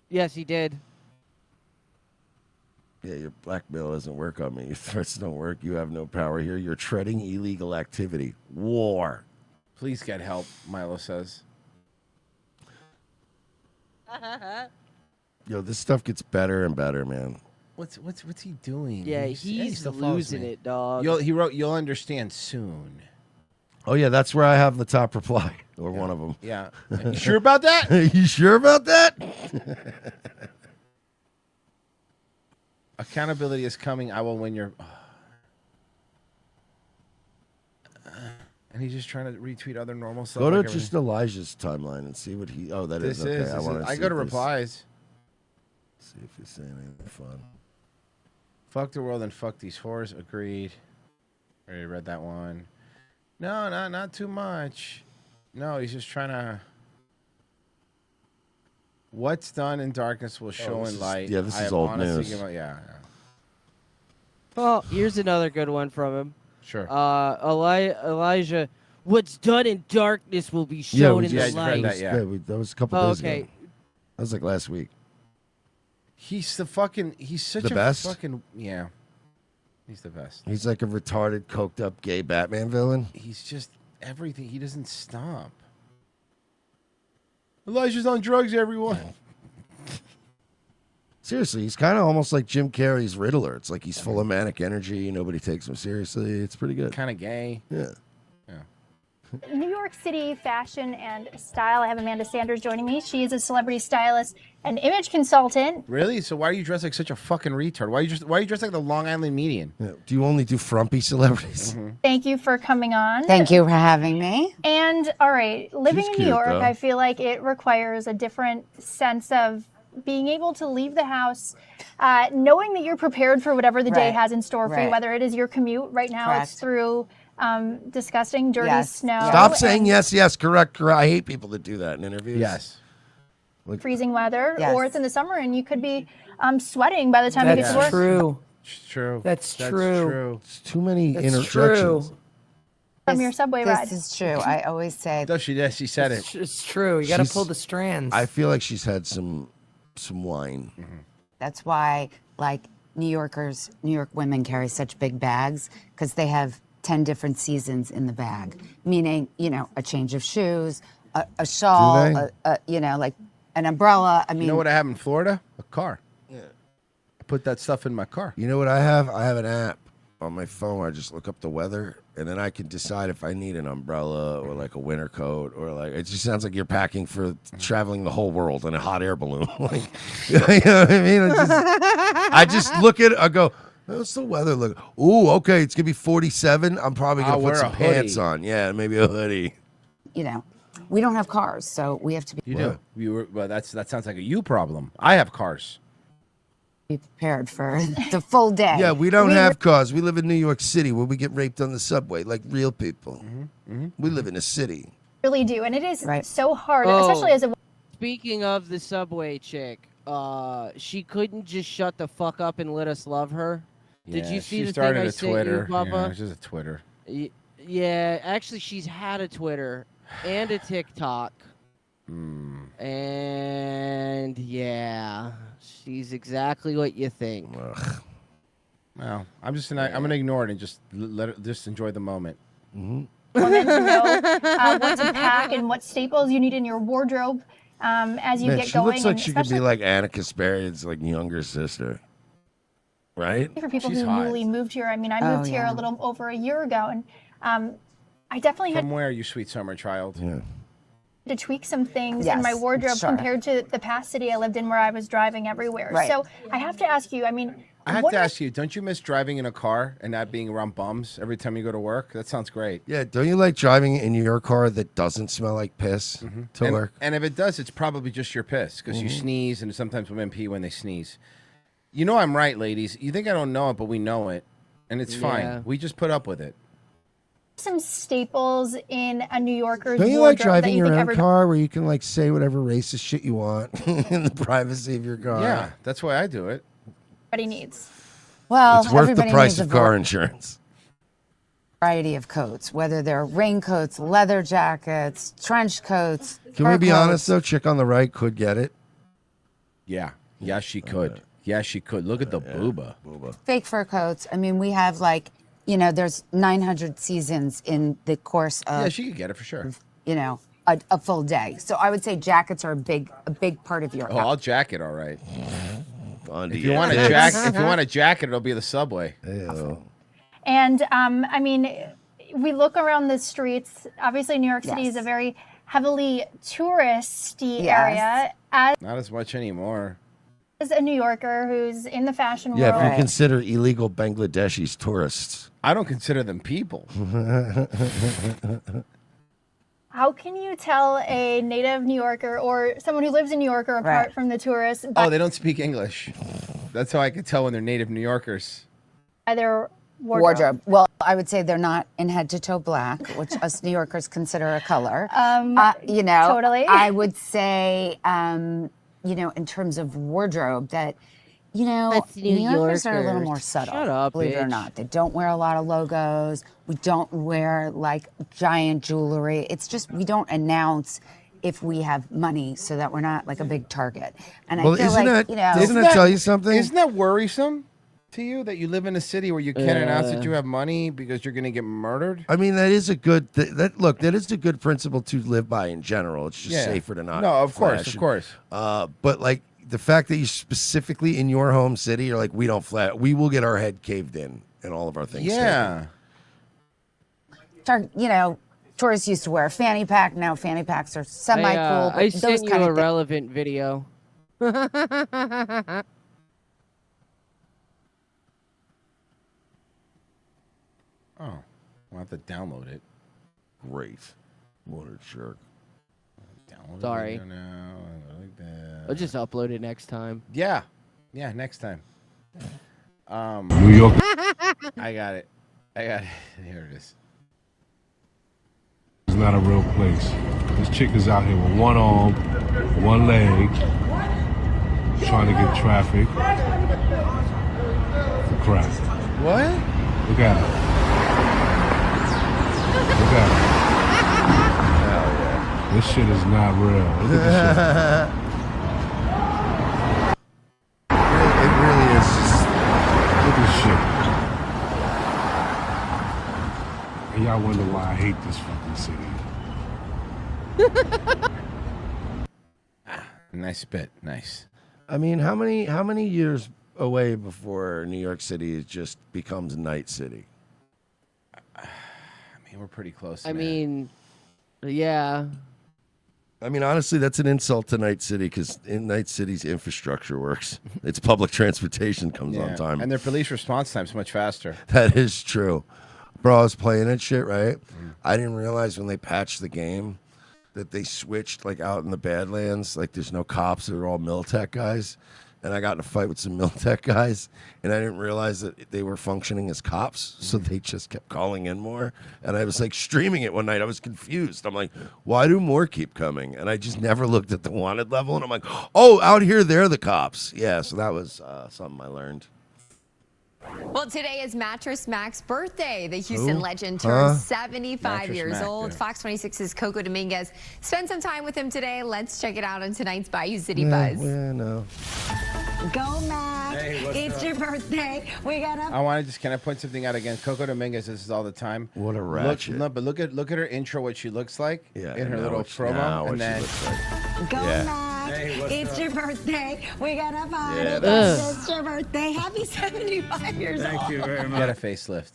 Yes, he did. Yeah, your blackmail doesn't work on me. Your threats don't work. You have no power here. You're treading illegal activity. War. Please get help, Milo says. Yo, this stuff gets better and better, man. What's he doing? Yeah, He he's still follows losing me. it, dog. He wrote, you'll understand soon. Oh, yeah, that's where I have the top reply, or one of them. Yeah. You sure about that? You sure about that? Accountability is coming. I will win your... And he's just trying to retweet other normal stuff. Go to like just Elijah's timeline and see what he... Oh, that This is okay. is. I go to replies. See if he's saying anything fun. Fuck the world and fuck these whores. Agreed. Already read that one. No, not too much. No, he's just trying to... What's done in darkness will show in light. This I is have old honestly news. given- yeah. Well, here's another good one from him. Sure. Elijah, what's done in darkness will be shown in the light. That was a couple days Okay. ago. That was like last week. He's such The best? a fucking... Yeah. He's the best. He's like a retarded, coked-up gay Batman villain. He's just everything. He doesn't stop. Elijah's on drugs, everyone. Seriously, he's kind of almost like Jim Carrey's Riddler. It's like he's full of manic energy. Nobody takes him seriously. It's pretty good. Kind of gay. Yeah. New York City fashion and style. I have Amanda Sanders joining me. She is a celebrity stylist and image consultant. Really? So why are you dressed like such a fucking retard? Why are you dressed like the Long Island Median? Yeah. Do you only do frumpy celebrities? Thank you for coming on. Thank you for having me. And all right, living She's in cute, New York, though. I feel like it requires a different sense of being able to leave the house, knowing that you're prepared for whatever the day Right. has in store for you, Right. whether it is your commute. Right now, Correct. it's through disgusting, dirty snow. Stop saying and yes, correct. I hate people that do that in interviews. Yes. freezing weather, Yes. or it's in the summer and you could be sweating by the time you get to work. It's true. That's true. It's too many That's interjections. From your subway ride. This is true. I always say. Does she? She said it. It's true. You got to She's- pull the strands. I feel like she's had some wine. That's why, like, New York women carry such big bags because they have 10 different seasons in the bag, meaning, a change of shoes, a shawl, like an umbrella. I mean, You know what I have in Florida? A car. Yeah. I put that stuff in my car. You know what I have? I have an app on my phone where I just look up the weather, and then I can decide if I need an umbrella or like a winter coat, or like it just sounds like you're packing for traveling the whole world in a hot air balloon. Like, you know what I mean? I just look at it, I go, what's the weather look? Ooh, okay, it's gonna be 47. I'm probably gonna I'll put wear some a hoodie. pants on. Yeah, maybe a hoodie. we don't have cars, so we have to be You do. Well, that sounds like a you problem. I have cars. prepared for the full day. Yeah, we don't have cars. We live in New York City where we get raped on the subway like real people. We live in a city. Really do, and it is so hard, especially as a Speaking of the subway chick, she couldn't just shut the fuck up and let us love her. Did you see the thing I sent you, Papa? Yeah, it's just a Twitter. Yeah, actually, she's had a Twitter and a TikTok. And yeah, she's exactly what you think. Well, I'm gonna ignore it and just just enjoy the moment. woman to know what to pack and what staples you need in your wardrobe as you Man, get she going. looks like and she could be especially like Anna Kasparian's like younger sister, right? for people She's who hot. newly moved here. I mean, I moved here a little over a year ago, and I definitely had From where, you sweet summer child? Yeah. to tweak some things Yes, in my wardrobe sure. compared to the past city I lived in where I was driving everywhere. Right. So I have to ask you, I mean, I have to ask you, don't you miss driving in a car and not being around bums every time you go to work? That sounds great. Yeah, don't you like driving in your car that doesn't smell like piss to work? And if it does, it's probably just your piss because you sneeze, and sometimes women pee when they sneeze. You know I'm right, ladies. You think I don't know it, but we know it, and it's fine. We just put up with it. Some staples in a New Yorker's Don't you wardrobe like driving that you your think own car where you can like say whatever racist shit you want in the privacy of your car? Yeah, that's why I do it. everybody needs? Well, It's worth the everybody price needs of a car insurance. variety of coats, whether they're raincoats, leather jackets, trench coats. Can we fur be coats. honest though? Chick on the right could get it. Yeah. Yeah, she could. Yeah, she could. Look at the booba. Fake fur coats. I mean, we have like, there's 900 seasons in the course of. Yeah, she could get it for sure. A full day. So I would say jackets are a big part of your. Oh, I'll jacket, all right. If you want a jacket, it'll be the subway. Ew. And I mean, we look around the streets. Obviously, New York City is a very heavily touristy area. Not as much anymore. As a New Yorker who's in the fashion Yeah, world, if you consider illegal Bangladeshis tourists. I don't consider them people. how can you tell a native New Yorker or someone who lives in New York apart from the tourists Oh, they don't speak English. That's how I could tell when they're native New Yorkers. by their Wardrobe. Well, I would say they're not in head to toe black, which us New Yorkers consider a color. Totally. I would say, in terms of wardrobe, that That's New Yorkers are a little Yorkers. more subtle. Shut up, believe it or bitch. not. They don't wear a lot of logos. We don't wear like giant jewelry. It's just we don't announce if we have money so that we're not like a big target. And Well, I feel isn't like that- doesn't that tell you something? Isn't that worrisome to you that you live in a city where you can't announce that you have money because you're going to get murdered? I mean, that is a good. That is a good principle to live by in general. It's just safer to not. No, of course, flash. of course. But like the fact that you specifically in your home city, you're like, we don't flash. We will get our head caved in and all of our things. Yeah. Tourists used to wear a fanny pack. Now fanny packs are semi-cool. I those sent you kind a of things. relevant video. Oh, I'll have to download it. Great. What a jerk. Download Sorry. the video now. Like that. I'll just upload it next time. Yeah. Yeah, next time. New York. I got it. Here it is. It's not a real place. This chick is out here with one arm, one leg, trying to get traffic for crack. What? Look at her. Look at her. This shit is not real. Look at this shit. It really is just. Look at this shit. And y'all wonder why I hate this fucking city. Nice bit. Nice. I mean, how many years away before New York City just becomes Night City? I mean, we're pretty close. I mean, yeah. I mean, honestly, that's an insult to Night City because in Night City's infrastructure works. Its public transportation comes on time. And their police response time's much faster. That is true. Bro, I was playing that shit, right? I didn't realize when they patched the game that they switched, like, out in the Badlands. Like, there's no cops. They're all Militech guys. And I got in a fight with some Militech guys, and I didn't realize that they were functioning as cops, so they just kept calling in more. And I was, like, streaming it one night. I was confused. I'm like, why do more keep coming? And I just never looked at the wanted level, and I'm like, oh, out here, they're the cops. Yeah, so that was something I learned. Well, today is Mattress Mac's birthday. The Houston Who? legend turns Huh? 75 Mattress years Mac, old. yeah. Fox 26's Coco Dominguez spent some time with him today. Let's check it out on tonight's Bayou City Buzz. Yeah, no. Go, Mac. Hey, what's It's up? your birthday. We got up. Can I point something out again? Coco Dominguez does this all the time. What a ratchet. Look at her intro, what she looks like in her now little what she- promo. now what And she then looks like. Go, Yeah. Mac. Hey, what's It's up? your birthday. We got a party. Yeah, that's- It's your birthday. Happy 75 years old. get a facelift.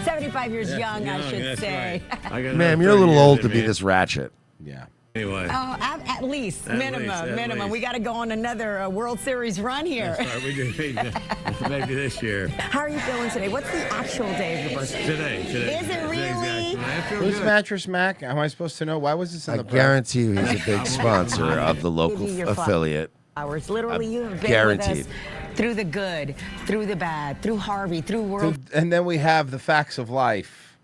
75 years young, I should say. Ma'am, you're a little old to be this ratchet. Yeah. Anyway. Oh, At least, minimum. We got to go on another World Series run here. That's right, we do. Maybe this year. How are you feeling today? What's the actual day of your birthday? Today. Is it really? I feel Who's good. Mattress Mac? Am I supposed to know? Why was this in I the press? guarantee you he's a big sponsor of the local Give you your affiliate. Hours. Literally, you have been Guaranteed. with us through the good, through the bad, through Harvey, through World. And then we have the facts of life.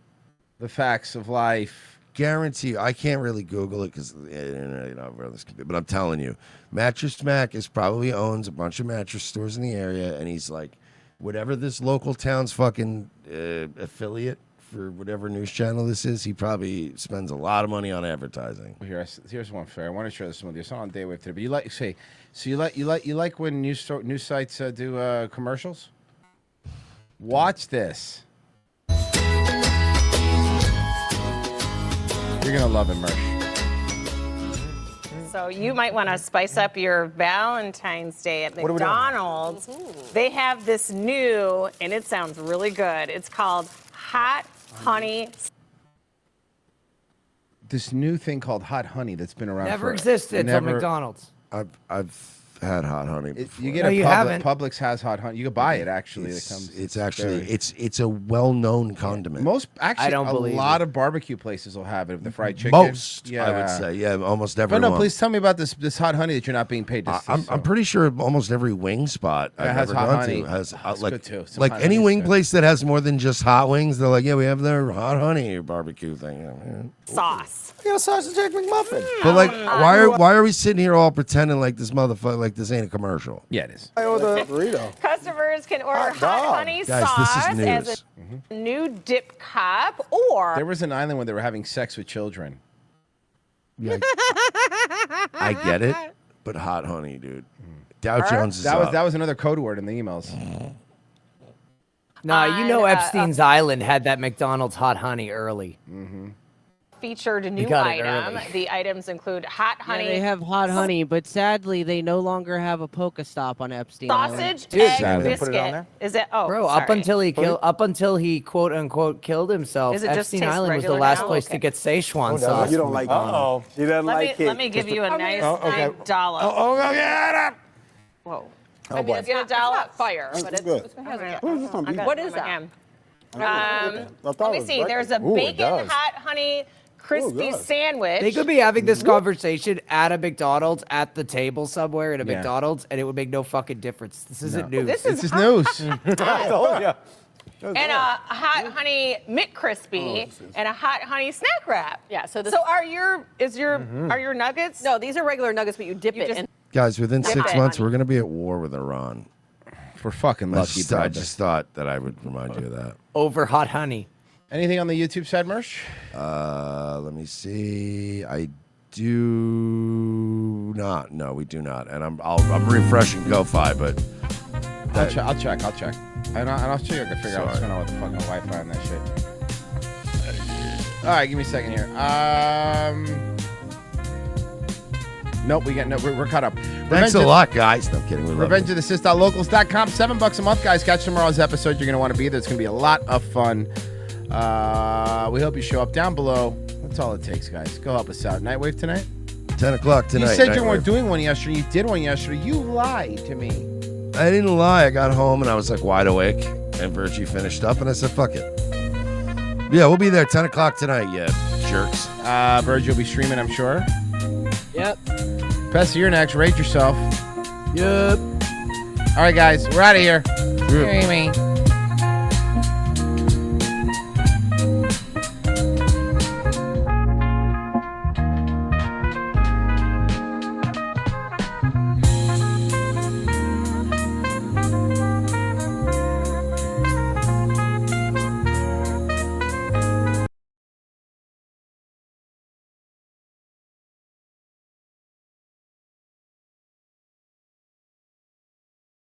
The facts of life. Guarantee you, I can't really Google it because but I'm telling you, Mattress Mac probably owns a bunch of mattress stores in the area, and he's like, whatever this local town's fucking affiliate for whatever news channel this is, he probably spends a lot of money on advertising. Here's one fair. I want to share this with you. It's not on Daywave today, but you like when news sites do commercials? Watch this. You're gonna love it, Mersh. So you might want to spice up your Valentine's Day at McDonald's. They have this new, and it sounds really good. It's called Hot Honey. This new thing called Hot Honey that's been around. Never existed at McDonald's. I've had hot honey before. You get Publix has hot honey. You can buy it actually. It's a well-known condiment. A believe lot of barbecue places will have it. The fried chicken. Most, I would say, almost everyone. But no, please tell me about this hot honey that you're not being paid to. I'm pretty sure almost every wing spot I've has ever hot gone honey. to has That's like good too. Some like hot any honey's wing good. place that has more than just hot wings. They're like, yeah, we have their hot honey barbecue thing. Sauce. You got a sausage egg McMuffin. But like, why are we sitting here all pretending like this motherfucker, like this ain't a commercial? Yeah, it is. I order a burrito. Customers can order hot honey Guys, sauce this is as a new dip cup, or There was an island where they were having sex with children. Yeah, I get it, but hot honey, dude. Dow Jones is up. That was another code word in the emails. Nah, you know Epstein's Island had that McDonald's hot honey early. featured new got it item. early. The items include hot honey. Yeah, they have hot honey, but sadly, they no longer have a Pokestop on Epstein Sausage, Island. egg, biscuit. Is it? Oh, Bro, sorry. up until he quote unquote killed himself, Is it just Epstein taste Island was the regular last now? place to get Szechuan Oh, no, sauce. you don't from like it. McDonald's. He doesn't like it. Let me give you a nice dollop. Oh, get up. Whoa. Oh, I mean, boy. it's get a dollop fire, Oh, but it's good. What is that? Let me was see. breakfast. There's a Ooh, it bacon does. hot honey crispy good. sandwich. They could be having this conversation at a McDonald's, at the table somewhere at a Yeah. McDonald's, and it would make no fucking difference. This isn't news. This is This is news. I told you. and a hot honey McCrispy and a hot honey snack wrap. Yeah. So are your nuggets? No, these are regular nuggets, but you dip it in. Guys, within Dip 6 it. months, we're going to be at war with Iran. We're fucking lucky, I brother. just thought that I would remind you of that. Over hot honey. Anything on the YouTube side, Mersh? Let me see. I do not. No, we do not. And I'm refreshing Ko-Fi, but I'll check. And I'll show you. I can figure out what's going on with the fucking Wi-Fi and that shit. All right, give me a second here. Nope, we're caught up. thanks a lot, guys. No, I'm kidding. We love you. RevengeOfTheSith.locals.com. $7 a month, guys. Catch tomorrow's episode. You're going to want to be there. It's going to be a lot of fun. We hope you show up down below. That's all it takes, guys. Go help us out. Nightwave tonight? 10 o'clock tonight. You said you Nightwave. weren't doing one yesterday. You did one yesterday. You lied to me. I didn't lie. I got home and I was like wide awake, and Virgie finished up, and I said, fuck it. Yeah, we'll be there 10 o'clock tonight, yeah, jerks. Virgie will be streaming, I'm sure. Yep. Pest, you're next. Rate yourself. Yep. All right, guys. We're out of here. Yep. Streaming.